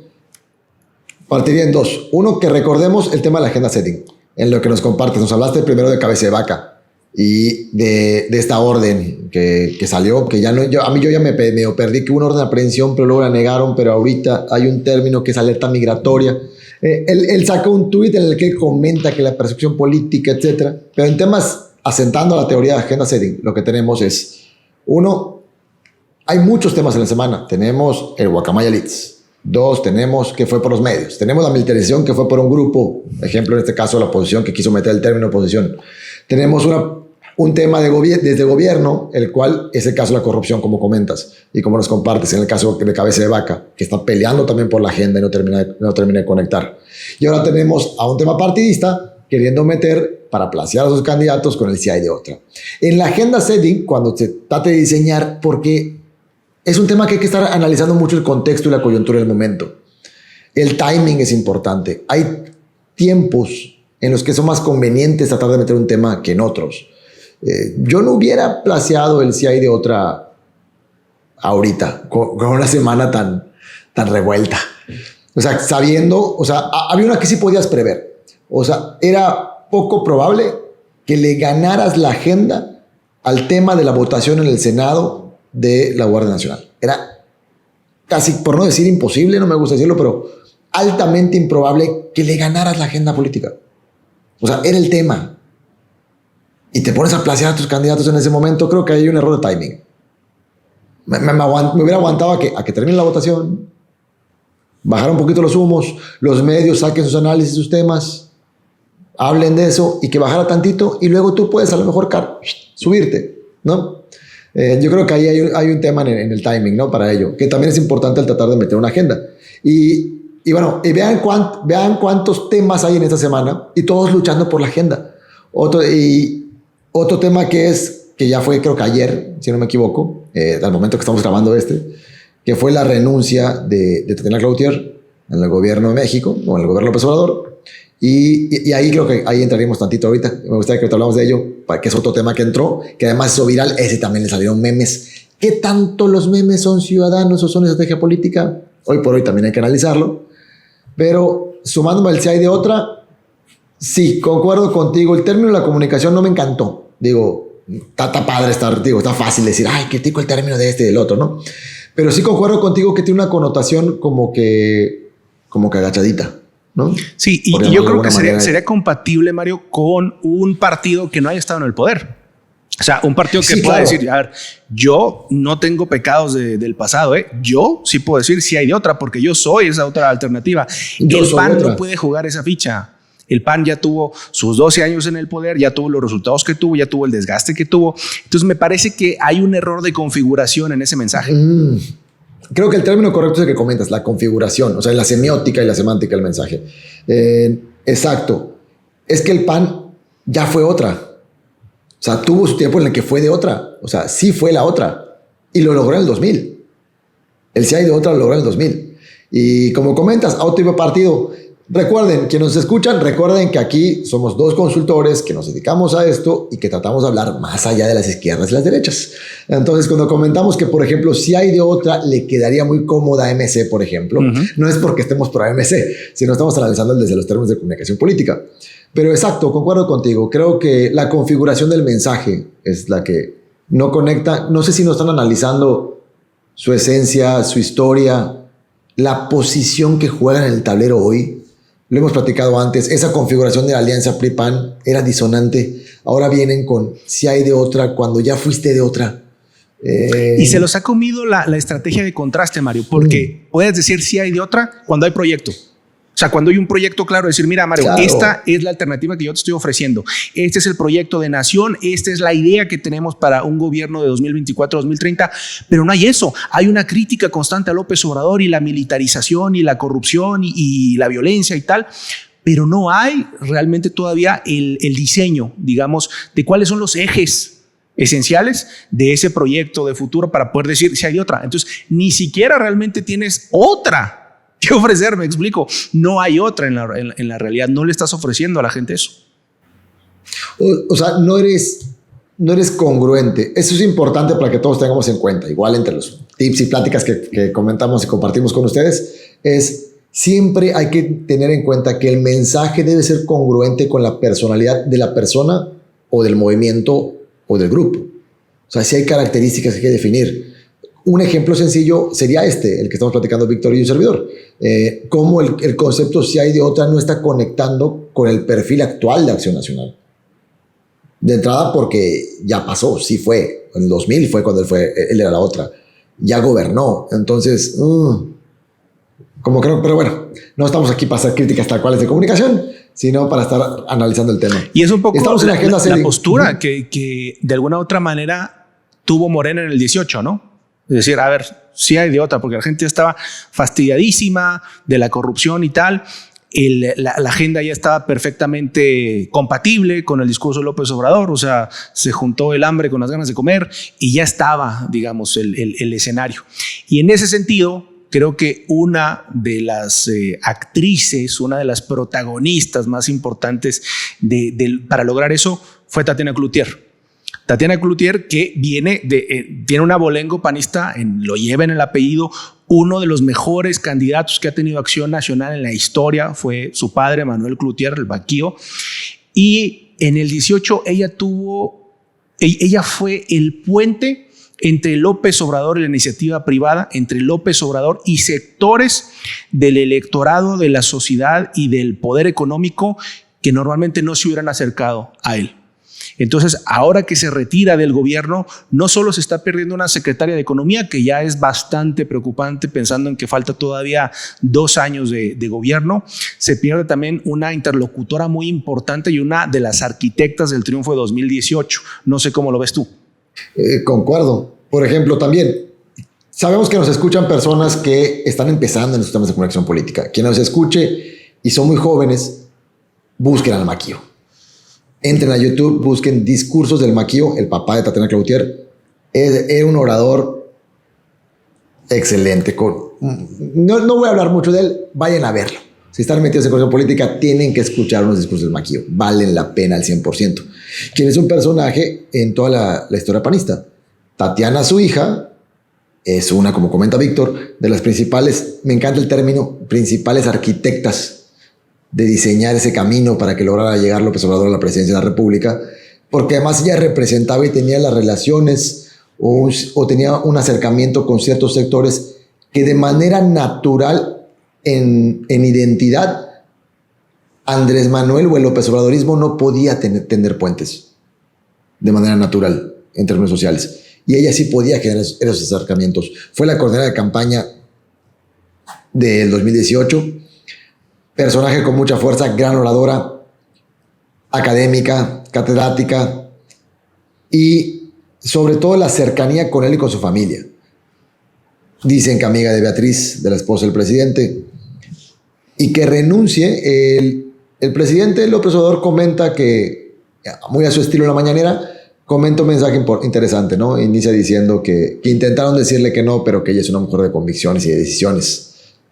partiría en dos. Uno, que recordemos el tema de la agenda setting, en lo que nos compartes. Nos hablaste primero de cabeza de vaca y de esta orden que salió, que ya no, yo ya me perdí, que hubo una orden de aprehensión, pero luego la negaron, pero ahorita hay un término que es alerta migratoria. Él sacó un tuit en el que comenta que la persecución política, etcétera. Pero en temas, asentando la teoría de agenda setting, lo que tenemos es, uno, hay muchos temas en la semana. Tenemos el Guacamaya Leaks. Dos, tenemos que fue por los medios. Tenemos la militarización, que fue por un grupo, ejemplo en este caso la oposición, que quiso meter el término oposición. Tenemos un tema desde gobierno, el cual es el caso de la corrupción, como comentas y como nos compartes, en el caso de cabeza de vaca, que está peleando también por la agenda y no termina de conectar. Y ahora tenemos a un tema partidista queriendo meter para placear a sus candidatos con el si hay de otra. En la agenda setting, cuando se trate de diseñar, porque es un tema que hay que estar analizando mucho el contexto y la coyuntura del momento. El timing es importante. Hay tiempos en los que son más convenientes tratar de meter un tema que en otros. Yo no hubiera placeado el si hay de otra ahorita, con una semana tan revuelta. O sea, sabiendo, o sea, había una que sí podías prever. O sea, era poco probable que le ganaras la agenda al tema de la votación en el Senado de la Guardia Nacional. Era casi, por no decir imposible, no me gusta decirlo, pero altamente improbable que le ganaras la agenda política. O sea, era el tema. Y te pones a placear a tus candidatos en ese momento, creo que hay un error de timing. Me hubiera aguantado a que termine la votación, bajar un poquito los humos, los medios saquen sus análisis, sus temas, hablen de eso y que bajara tantito y luego tú puedes a lo mejor subirte, ¿no? Yo creo que ahí hay un tema en el timing, ¿no? Para ello, que también es importante el tratar de meter una agenda. Y bueno, y vean cuántos temas hay en esta semana y todos luchando por la agenda. Otro tema que ya fue, creo que ayer, si no me equivoco, al momento que estamos grabando que fue la renuncia de Tatiana Cloutier en el gobierno de México, o en el gobierno de López Obrador. Y ahí creo que ahí entraríamos tantito ahorita. Me gustaría que te hablamos de ello, que es otro tema que entró, que además hizo viral. Ese también le salieron memes. ¿Qué tanto los memes son ciudadanos o son estrategia política? Hoy por hoy también hay que analizarlo. Pero sumándome al si hay de otra, sí, concuerdo contigo. El término de la comunicación no me encantó. Digo, está padre está fácil decir, ay, critico el término de este y del otro, ¿no? Pero sí concuerdo contigo que tiene una connotación como que agachadita, ¿no? Sí, y yo creo que sería compatible, Mario, con un partido que no haya estado en el poder. O sea, un partido que Sí, pueda claro. decir, a ver, yo no tengo pecados del pasado, ¿eh? Yo sí puedo decir si hay de otra, porque yo soy esa otra alternativa. Yo El soy PAN otra. no puede jugar esa ficha. El PAN ya tuvo sus 12 años en el poder, ya tuvo los resultados que tuvo, ya tuvo el desgaste que tuvo. Entonces me parece que hay un error de configuración en ese mensaje. Creo que el término correcto es el que comentas, la configuración, o sea, la semiótica y la semántica del mensaje. Exacto. Es que el PAN ya fue otra. O sea, tuvo su tiempo en el que fue de otra. O sea, sí fue la otra. Y lo logró en el 2000. El sí hay de otra lo logró en el 2000. Y como comentas, a otro tipo de partido. Recuerden, quienes nos escuchan, recuerden que aquí somos dos consultores que nos dedicamos a esto y que tratamos de hablar más allá de las izquierdas y las derechas. Entonces, cuando comentamos que, por ejemplo, si hay de otra, le quedaría muy cómoda a MC, por ejemplo, no es porque estemos por MC, sino estamos analizando desde los términos de comunicación política. Pero exacto, concuerdo contigo. Creo que la configuración del mensaje es la que no conecta. No sé si no están analizando su esencia, su historia, la posición que juegan en el tablero hoy. Lo hemos platicado antes, esa configuración de la alianza PRI-PAN era disonante. Ahora vienen con si hay de otra, cuando ya fuiste de otra. Y se los ha comido la estrategia de contraste, Mario, porque puedes decir si hay de otra cuando hay proyecto. O sea, cuando hay un proyecto claro, decir, mira, Mario, Claro. esta es la alternativa que yo te estoy ofreciendo. Este es el proyecto de nación. Esta es la idea que tenemos para un gobierno de 2024-2030. Pero no hay eso. Hay una crítica constante a López Obrador y la militarización y la corrupción y la violencia y tal. Pero no hay realmente todavía el diseño, digamos, de cuáles son los ejes esenciales de ese proyecto de futuro para poder decir si hay otra. Entonces, ni siquiera realmente tienes otra que ofrecer, me explico. No hay otra en la realidad. No le estás ofreciendo a la gente eso. O sea, no eres congruente. Eso es importante para que todos tengamos en cuenta. Igual entre los tips y pláticas que comentamos y compartimos con ustedes, es siempre hay que tener en cuenta que el mensaje debe ser congruente con la personalidad de la persona o del movimiento o del grupo. O sea, si hay características que hay que definir. Un ejemplo sencillo sería el que estamos platicando Víctor y un servidor. Cómo el concepto si hay de otra no está conectando con el perfil actual de Acción Nacional. De entrada porque ya pasó, sí fue. En el 2000 fue cuando él era la otra. Ya gobernó. Entonces, como creo, pero bueno, no estamos aquí para hacer críticas tal cuales de comunicación, sino para estar analizando el tema. Y es un poco Estamos en la agenda la postura que de alguna u otra manera tuvo Morena en el 18, ¿no? Es decir, a ver, sí hay de otra, porque la gente estaba fastidiadísima de la corrupción y tal. La agenda ya estaba perfectamente compatible con el discurso de López Obrador, o sea, se juntó el hambre con las ganas de comer y ya estaba, digamos, el escenario. Y en ese sentido, creo que una de las actrices, una de las protagonistas más importantes para lograr eso fue Tatiana Cloutier. Tatiana Cloutier, que tiene un abolengo panista, lo lleva en el apellido. Uno de los mejores candidatos que ha tenido Acción Nacional en la historia fue su padre, Manuel Cloutier, el Baquío. Y en el 18 ella fue el puente entre López Obrador y la iniciativa privada, entre López Obrador y sectores del electorado, de la sociedad y del poder económico que normalmente no se hubieran acercado a él. Entonces, ahora que se retira del gobierno, no solo se está perdiendo una secretaria de Economía, que ya es bastante preocupante pensando en que falta todavía 2 años de gobierno, se pierde también una interlocutora muy importante y una de las arquitectas del triunfo de 2018. No sé cómo lo ves tú. Concuerdo. Por ejemplo, también sabemos que nos escuchan personas que están empezando en los sistemas de comunicación política. Quien nos escuche y son muy jóvenes, busquen al Maquío. Entren a YouTube, busquen discursos del Maquío, el papá de Tatiana Cloutier. Era un orador excelente. No voy a hablar mucho de él, vayan a verlo. Si están metidos en comunicación política, tienen que escuchar unos discursos del Maquío. Valen la pena al 100%. Quien es un personaje en toda la historia panista. Tatiana, su hija, es una, como comenta Víctor, de las principales, me encanta el término, principales arquitectas de diseñar ese camino para que lograra llegar López Obrador a la presidencia de la República, porque además ella representaba y tenía las relaciones o tenía un acercamiento con ciertos sectores que de manera natural en identidad Andrés Manuel o el López Obradorismo no podía tender puentes. de manera natural en términos sociales. Y ella sí podía generar esos acercamientos. Fue la coordinadora de campaña del 2018, personaje con mucha fuerza, gran oradora, académica, catedrática y sobre todo la cercanía con él y con su familia. Dicen que amiga de Beatriz, de la esposa del presidente, y que renuncie. El presidente López Obrador comenta que, muy a su estilo en la mañanera, comenta un mensaje interesante, ¿no? Inicia diciendo que intentaron decirle que no, pero que ella es una mujer de convicciones y de decisiones.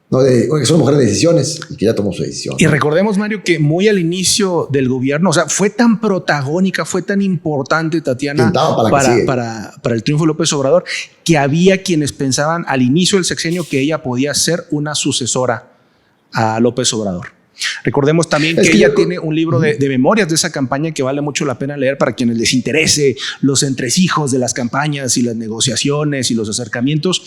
No, es una mujer de decisiones y que ya tomó su decisión. Y recordemos, Mario, que muy al inicio del gobierno, o sea, fue tan protagónica, fue tan importante Tatiana para el triunfo de López Obrador, que había quienes pensaban al inicio del sexenio que ella podía ser una sucesora a López Obrador. Recordemos también que ella tiene un libro de memorias de esa campaña que vale mucho la pena leer para quienes les interese los entresijos de las campañas y las negociaciones y los acercamientos.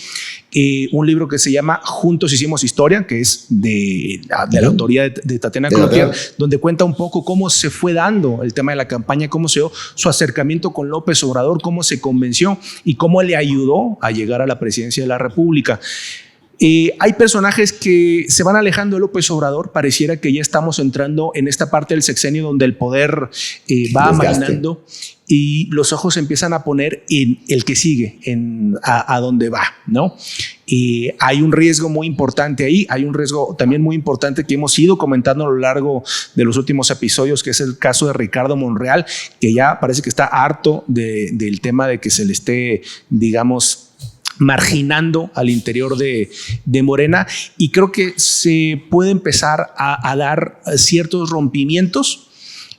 Un libro que se llama Juntos Hicimos Historia, que es de la autoría de Tatiana Cloutier, donde cuenta un poco cómo se fue dando el tema de la campaña, cómo se dio su acercamiento con López Obrador, cómo se convenció y cómo le ayudó a llegar a la presidencia de la República. Hay personajes que se van alejando de López Obrador. Pareciera que ya estamos entrando en esta parte del sexenio donde el poder va amainando y los ojos se empiezan a poner en el que sigue, a dónde va, ¿no? Hay un riesgo muy importante ahí, hay un riesgo también muy importante que hemos ido comentando a lo largo de los últimos episodios, que es el caso de Ricardo Monreal, que ya parece que está harto del tema de que se le esté, digamos, marginando al interior de Morena, y creo que se puede empezar a dar ciertos rompimientos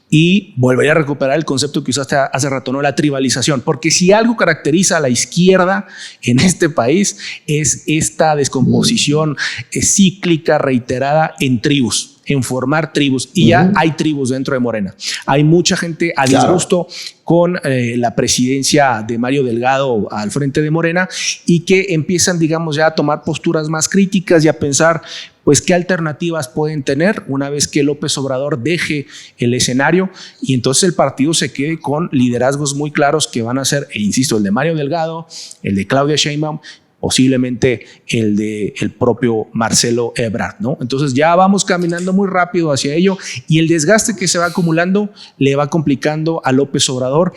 y volver a recuperar el concepto que usaste hace rato, ¿no? La tribalización, porque si algo caracteriza a la izquierda en este país es esta descomposición cíclica, reiterada en tribus, en formar tribus, y ya hay tribus dentro de Morena. Hay mucha gente a disgusto con la presidencia de Mario Delgado al frente de Morena y que empiezan, digamos, ya a tomar posturas más críticas y a pensar, pues, qué alternativas pueden tener una vez que López Obrador deje el escenario y entonces el partido se quede con liderazgos muy claros que van a ser, e insisto, el de Mario Delgado, el de Claudia Sheinbaum, posiblemente el de el propio Marcelo Ebrard, ¿no? Entonces ya vamos caminando muy rápido hacia ello y el desgaste que se va acumulando le va complicando a López Obrador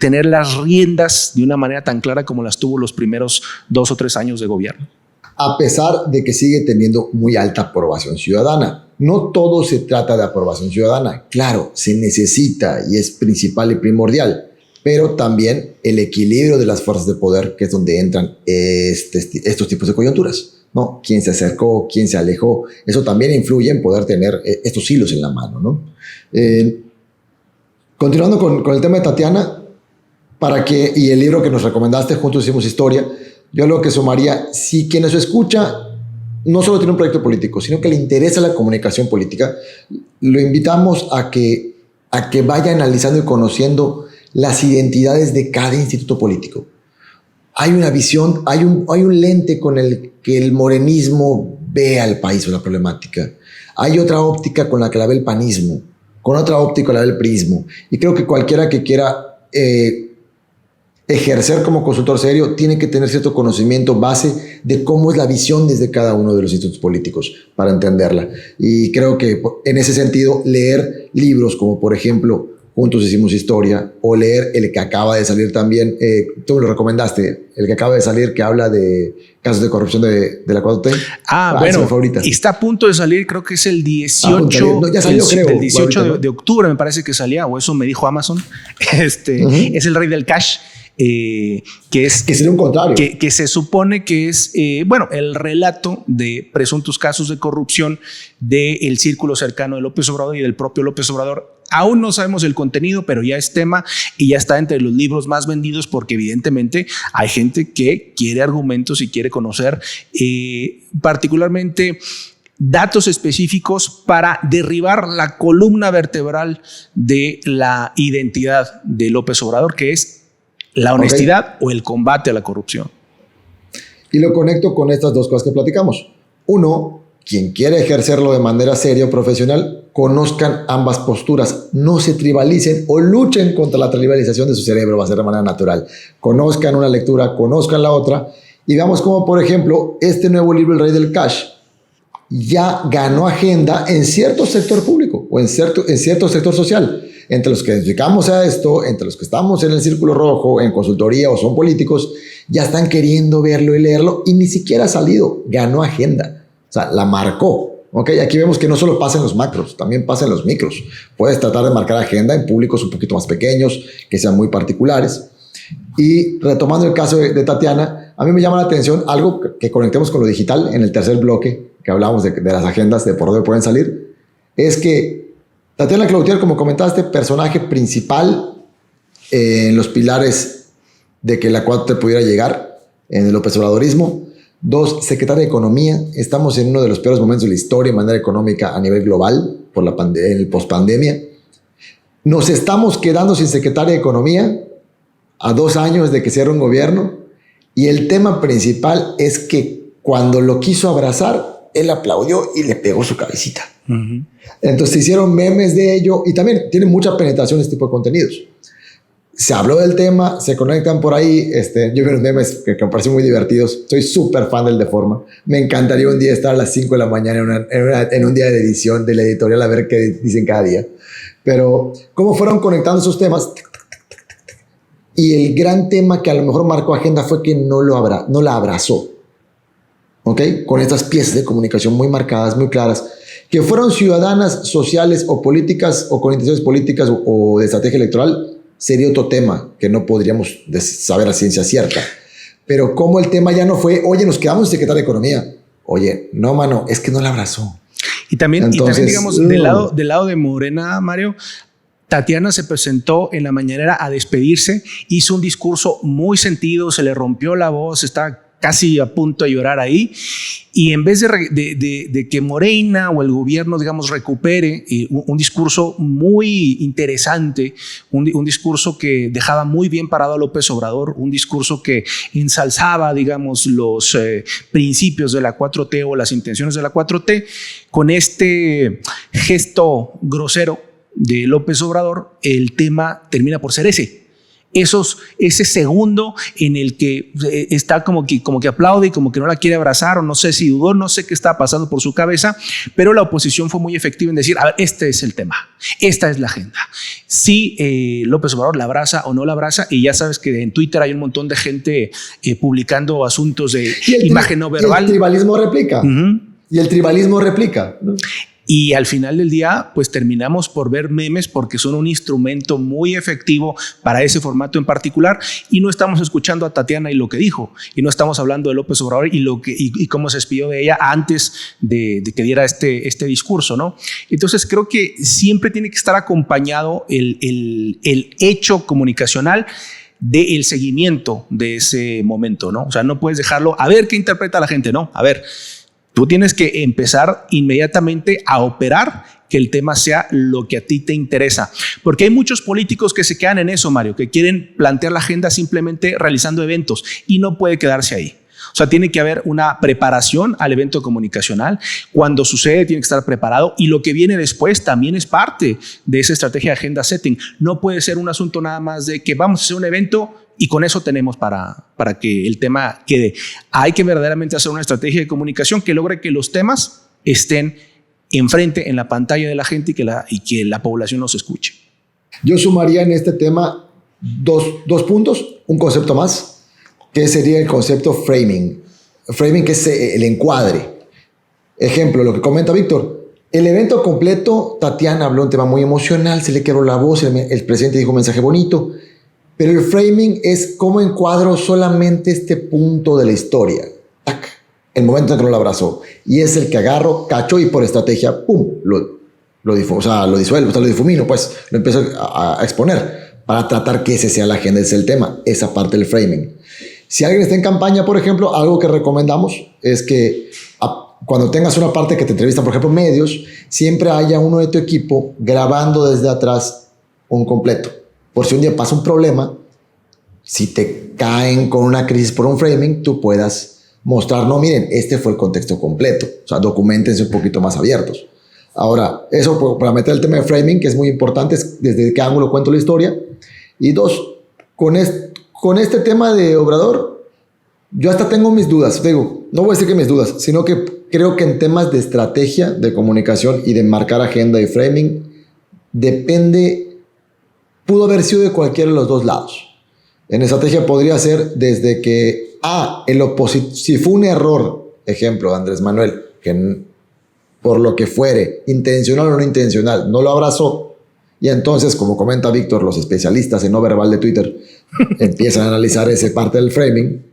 tener las riendas de una manera tan clara como las tuvo los primeros 2 o 3 años de gobierno. A pesar de que sigue teniendo muy alta aprobación ciudadana. No todo se trata de aprobación ciudadana. Claro, se necesita y es principal y primordial, pero también el equilibrio de las fuerzas de poder, que es donde entran estos tipos de coyunturas, ¿no? Quién se acercó, quién se alejó, eso también influye en poder tener estos hilos en la mano, ¿no? Continuando con el tema de Tatiana, y el libro que nos recomendaste, Juntos Hicimos Historia, yo lo que sumaría, si quien nos escucha no solo tiene un proyecto político, sino que le interesa la comunicación política, lo invitamos a que vaya analizando y conociendo las identidades de cada instituto político. Hay una visión, hay un lente con el que el morenismo ve al país o la problemática. Hay otra óptica con la que la ve el panismo, con otra óptica la ve el priismo. Y creo que cualquiera que quiera ejercer como consultor serio tiene que tener cierto conocimiento base de cómo es la visión desde cada uno de los institutos políticos para entenderla. Y creo que en ese sentido leer libros como, por ejemplo, Juntos Hicimos Historia, o leer el que acaba de salir también, tú me lo recomendaste, el que acaba de salir, que habla de casos de corrupción de la 4T. Bueno, está a punto de salir, creo que es el 18, ya salió, creo, el 18 de octubre, me parece que salía, o eso me dijo Amazon. Es el rey del cash. Que sería un contrario. Que se supone que es el relato de presuntos casos de corrupción del círculo cercano de López Obrador y del propio López Obrador. Aún no sabemos el contenido, pero ya es tema y ya está entre los libros más vendidos porque evidentemente hay gente que quiere argumentos y quiere conocer particularmente datos específicos para derribar la columna vertebral de la identidad de López Obrador, que es la honestidad o el combate a la corrupción. Y lo conecto con estas dos cosas que platicamos. Uno, quien quiere ejercerlo de manera seria o profesional, conozcan ambas posturas, no se tribalicen o luchen contra la tribalización de su cerebro, va a ser de manera natural. Conozcan una lectura, conozcan la otra y veamos cómo, por ejemplo, este nuevo libro, El Rey del Cash, ya ganó agenda en cierto sector público o en cierto sector social. Entre los que dedicamos a esto, entre los que estamos en el círculo rojo, en consultoría o son políticos, ya están queriendo verlo y leerlo y ni siquiera ha salido, ganó agenda, o sea, la marcó. Okay, aquí vemos que no solo pasa en los macros, también pasa en los micros. Puedes tratar de marcar agenda en públicos un poquito más pequeños, que sean muy particulares. Y retomando el caso de Tatiana, a mí me llama la atención algo que conectemos con lo digital en el tercer bloque, que hablamos de las agendas, de por dónde pueden salir, es que Tatiana Cloutier, como comentaste, personaje principal en los pilares de que la 4T pudiera llegar en el López Obradorismo. 2, secretaria de Economía. Estamos en uno de los peores momentos de la historia en manera económica a nivel global por el pospandemia. Nos estamos quedando sin secretaria de Economía a 2 años de que cierre un gobierno y el tema principal es que cuando lo quiso abrazar, él aplaudió y le pegó su cabecita. Entonces se hicieron memes de ello y también tiene mucha penetración este tipo de contenidos. Se habló del tema, se conectan por ahí. Yo vi unos memes que me parecen muy divertidos. Soy súper fan del Deforma. Me encantaría un día estar a las 5 de la mañana en un día de edición de la editorial a ver qué dicen cada día. Pero cómo fueron conectando esos temas. Y el gran tema que a lo mejor marcó agenda fue que no la abrazó. ¿Ok? Con estas piezas de comunicación muy marcadas, muy claras, que fueron ciudadanas, sociales o políticas o con intenciones políticas o de estrategia electoral. Sería otro tema que no podríamos saber a ciencia cierta. Pero como el tema ya no fue, oye, nos quedamos sin secretaria de Economía. Oye, no, mano, es que no la abrazó. Y también digamos, del lado de Morena, Mario, Tatiana se presentó en la mañanera a despedirse, hizo un discurso muy sentido, se le rompió la voz, está casi a punto de llorar ahí, y en vez de que Morena o el gobierno, digamos, recupere un discurso muy interesante, un discurso que dejaba muy bien parado a López Obrador, un discurso que ensalzaba, digamos, los principios de la 4T o las intenciones de la 4T, con este gesto grosero de López Obrador, el tema termina por ser ese segundo en el que está como que aplaude y como que no la quiere abrazar, o no sé si dudó, no sé qué estaba pasando por su cabeza, pero la oposición fue muy efectiva en decir, a ver, este es el tema, esta es la agenda. Si López Obrador la abraza o no la abraza, y ya sabes que en Twitter hay un montón de gente publicando asuntos de imagen no verbal. Y el tribalismo replica. Y el tribalismo replica, ¿no? Y al final del día, pues terminamos por ver memes porque son un instrumento muy efectivo para ese formato en particular. Y no estamos escuchando a Tatiana y lo que dijo, y no estamos hablando de López Obrador y cómo se despidió de ella antes de que diera este discurso, ¿no? Entonces creo que siempre tiene que estar acompañado el hecho comunicacional del seguimiento de ese momento, ¿no? O sea, no puedes dejarlo a ver qué interpreta la gente, ¿no? A ver, tú tienes que empezar inmediatamente a operar que el tema sea lo que a ti te interesa. Porque hay muchos políticos que se quedan en eso, Mario, que quieren plantear la agenda simplemente realizando eventos y no puede quedarse ahí. O sea, tiene que haber una preparación al evento comunicacional. Cuando sucede, tiene que estar preparado y lo que viene después también es parte de esa estrategia de agenda setting. No puede ser un asunto nada más de que vamos a hacer un evento y con eso tenemos para que el tema quede. Hay que verdaderamente hacer una estrategia de comunicación que logre que los temas estén enfrente, en la pantalla de la gente y que la población los escuche. Yo sumaría en este tema dos puntos, un concepto más, que sería el concepto framing. Framing, que es el encuadre. Ejemplo, lo que comenta Víctor. El evento completo, Tatiana habló un tema muy emocional, se le quebró la voz, el presidente dijo un mensaje bonito. Pero el framing es cómo encuadro solamente este punto de la historia. ¡Tac! El momento en que no lo abrazó. Y es el que agarro, cacho y por estrategia, ¡pum! Lo disuelvo, lo difumino, pues lo empiezo a exponer para tratar que ese sea la agenda, ese es el tema, esa parte del framing. Si alguien está en campaña, por ejemplo, algo que recomendamos es que cuando tengas una parte que te entrevistan, por ejemplo, medios, siempre haya uno de tu equipo grabando desde atrás un completo. Por si un día pasa un problema, si te caen con una crisis por un framing, tú puedas mostrar, no, miren, este fue el contexto completo. O sea, documentense un poquito más abiertos. Ahora, eso para meter el tema de framing, que es muy importante, es desde qué ángulo cuento la historia. Y dos, con este tema de Obrador, yo hasta tengo mis dudas. Digo, no voy a decir que mis dudas, sino que creo que en temas de estrategia, de comunicación y de marcar agenda y framing, pudo haber sido de cualquiera de los dos lados. En estrategia podría ser desde que, si fue un error, ejemplo, de Andrés Manuel, que por lo que fuere, intencional o no intencional, no lo abrazó, y entonces, como comenta Víctor, los especialistas en no verbal de Twitter empiezan a analizar esa parte del framing.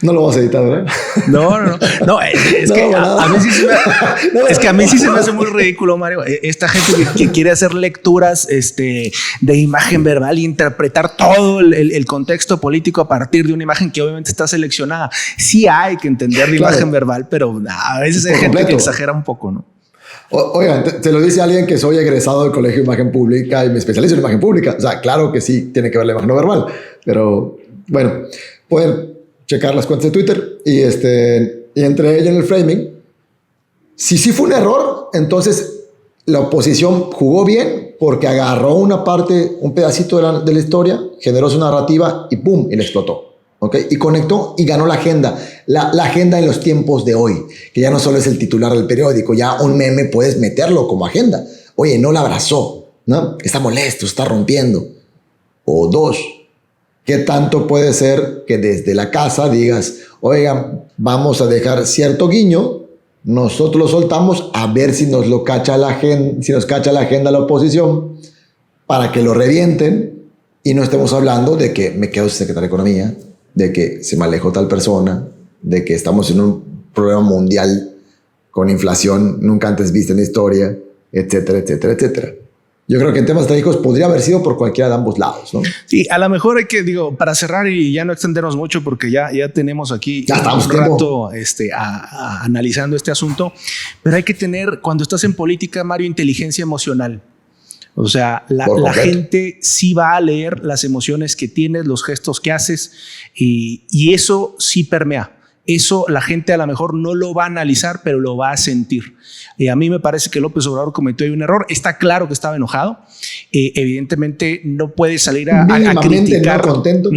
No lo vas a editar, ¿verdad? No, es que a mí sí se me, es que a mí sí se me hace muy ridículo, Mario. Esta gente que quiere hacer lecturas de imagen verbal e interpretar todo el contexto político a partir de una imagen que obviamente está seleccionada. Sí hay que entender de imagen verbal, pero a veces hay gente que exagera un poco, ¿no? Oigan, te lo dice alguien que soy egresado del Colegio de Imagen Pública y me especializo en imagen pública. O sea, claro que sí tiene que ver la imagen no verbal, pero bueno, pueden checar las cuentas de Twitter y entre ellas en el framing. Si sí fue un error, entonces la oposición jugó bien porque agarró una parte, un pedacito de la historia, generó su narrativa y ¡pum! Y le explotó. ¿Okay? Y conectó y ganó la agenda. La agenda en los tiempos de hoy, que ya no solo es el titular del periódico, ya un meme puedes meterlo como agenda. Oye, no la abrazó, ¿no? Está molesto, está rompiendo. O dos, ¿qué tanto puede ser que desde la casa digas, oigan, vamos a dejar cierto guiño, nosotros lo soltamos a ver si nos cacha la agenda la oposición para que lo revienten y no estemos hablando de que me quedo secretario de Economía, de que se me alejó tal persona, de que estamos en un problema mundial con inflación nunca antes vista en la historia, etcétera, etcétera, etcétera. Yo creo que en temas estratégicos podría haber sido por cualquiera de ambos lados, ¿no? Sí, a lo mejor hay que, para cerrar y ya no extendernos mucho porque ya tenemos aquí un rato analizando este asunto, pero hay que tener, cuando estás en política, Mario, inteligencia emocional. O sea, la gente sí va a leer las emociones que tienes, los gestos que haces y eso sí permea. Eso la gente a lo mejor no lo va a analizar, pero lo va a sentir. A mí me parece que López Obrador cometió ahí un error. Está claro que estaba enojado. Evidentemente no puede salir a criticar. No contento.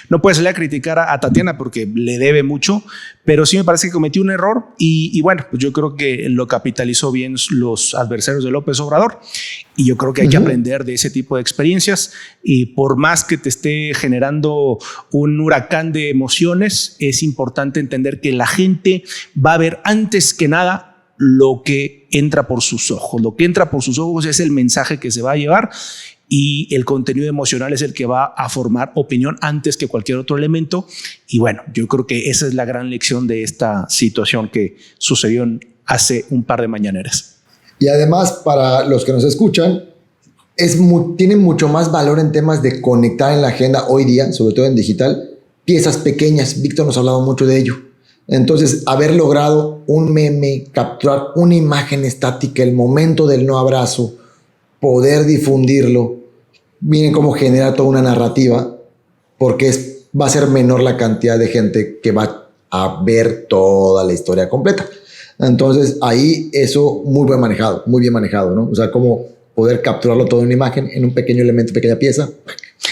No puede salir a criticar a Tatiana porque le debe mucho, pero sí me parece que cometió un error y bueno, pues yo creo que lo capitalizó bien los adversarios de López Obrador y yo creo que hay que aprender de ese tipo de experiencias y por más que te esté generando un huracán de emociones, es importante entender que la gente va a ver antes que nada lo que entra por sus ojos. Lo que entra por sus ojos es el mensaje que se va a llevar y el contenido emocional es el que va a formar opinión antes que cualquier otro elemento. Y bueno, yo creo que esa es la gran lección de esta situación que sucedió hace un par de mañaneras. Y además, para los que nos escuchan, tiene mucho más valor en temas de conectar en la agenda hoy día, sobre todo en digital, piezas pequeñas. Víctor nos ha hablado mucho de ello. Entonces, haber logrado un meme, capturar una imagen estática, el momento del no abrazo, poder difundirlo, miren cómo genera toda una narrativa, porque va a ser menor la cantidad de gente que va a ver toda la historia completa. Entonces, ahí eso muy bien manejado, ¿no? O sea, cómo poder capturarlo todo en una imagen, en un pequeño elemento, pequeña pieza.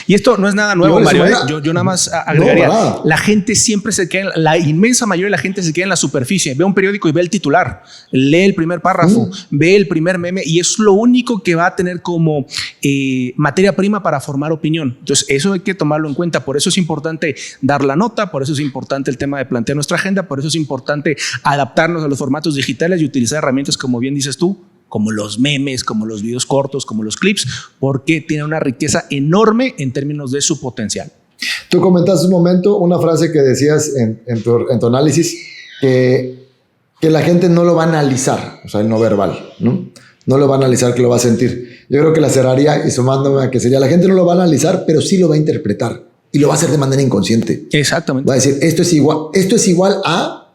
Y esto no es nada nuevo, Mario. Yo nada más agregaría, la gente siempre la inmensa mayoría de la gente se queda en la superficie, ve un periódico y ve el titular, lee el primer párrafo, ve el primer meme y es lo único que va a tener como materia prima para formar opinión. Entonces eso hay que tomarlo en cuenta, por eso es importante dar la nota, por eso es importante el tema de plantear nuestra agenda, por eso es importante adaptarnos a los formatos digitales y utilizar herramientas como bien dices tú, como los memes, como los videos cortos, como los clips, porque tiene una riqueza enorme en términos de su potencial. Tú comentaste un momento una frase que decías en tu análisis, que la gente no lo va a analizar, o sea, el no verbal, ¿no? No lo va a analizar, que lo va a sentir. Yo creo que la cerraría y sumándome a que sería, la gente no lo va a analizar, pero sí lo va a interpretar y lo va a hacer de manera inconsciente. Exactamente. Va a decir, esto es igual a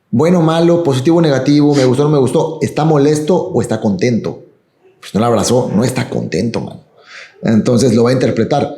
bueno, malo, positivo, negativo, me gustó, no me gustó, está molesto o está contento. Pues no lo abrazó, no está contento, man. Entonces lo va a interpretar.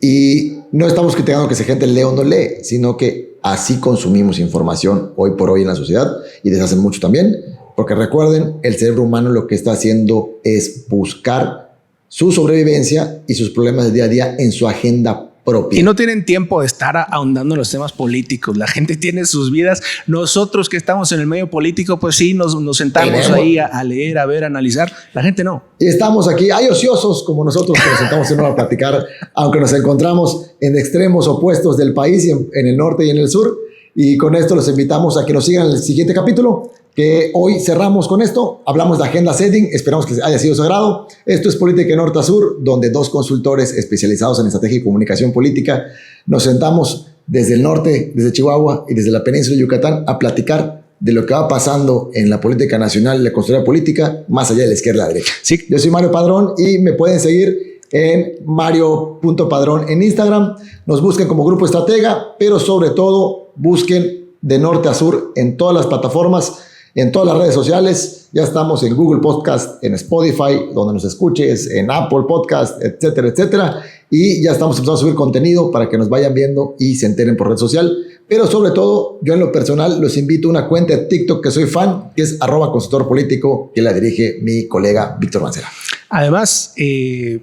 Y no estamos criticando que esa gente lee o no lee, sino que así consumimos información hoy por hoy en la sociedad y desde hace mucho también, porque recuerden, el cerebro humano lo que está haciendo es buscar su sobrevivencia y sus problemas del día a día en su agenda propia. Y no tienen tiempo de estar ahondando en los temas políticos. La gente tiene sus vidas. Nosotros que estamos en el medio político, pues sí, nos sentamos ahí a leer, a ver, a analizar. La gente no. Y estamos aquí, hay ociosos como nosotros que nos sentamos a platicar, aunque nos encontramos en extremos opuestos del país, y en el norte y en el sur. Y con esto los invitamos a que nos sigan en el siguiente capítulo, que hoy cerramos con esto. Hablamos de agenda setting, esperamos que haya sido de su agrado. Esto es Política de Norte a Sur, donde dos consultores especializados en estrategia y comunicación política nos sentamos desde el norte, desde Chihuahua y desde la península de Yucatán a platicar de lo que va pasando en la política nacional y la consultoría política, más allá de la izquierda y la derecha. Sí. Yo soy Mario Padrón y me pueden seguir en mario.padrón en Instagram. Nos busquen como Grupo Estratega, pero sobre todo busquen de norte a sur en todas las plataformas, en todas las redes sociales. Ya estamos en Google Podcast, en Spotify, donde nos escuches, en Apple Podcast, etcétera, etcétera. Y ya estamos empezando a subir contenido para que nos vayan viendo y se enteren por red social. Pero sobre todo, yo en lo personal los invito a una cuenta de TikTok que soy fan, que es @consultorpolítico, que la dirige mi colega Víctor Mancera. Además,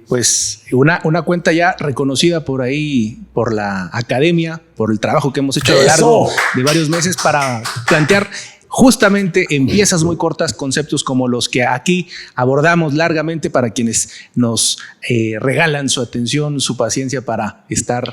pues una cuenta ya reconocida por ahí, por la academia, por el trabajo que hemos hecho a lo largo de varios meses para plantear justamente en piezas muy cortas conceptos como los que aquí abordamos largamente para quienes nos regalan su atención, su paciencia para estar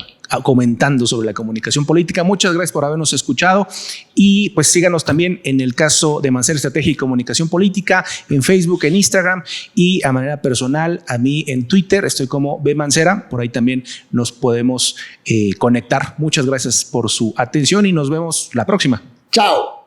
comentando sobre la comunicación política. Muchas gracias por habernos escuchado y pues síganos también en el caso de Mancera Estrategia y Comunicación Política en Facebook, en Instagram y a manera personal a mí en Twitter estoy como bmancera, por ahí también nos podemos conectar. Muchas gracias por su atención y nos vemos la próxima. ¡Chao!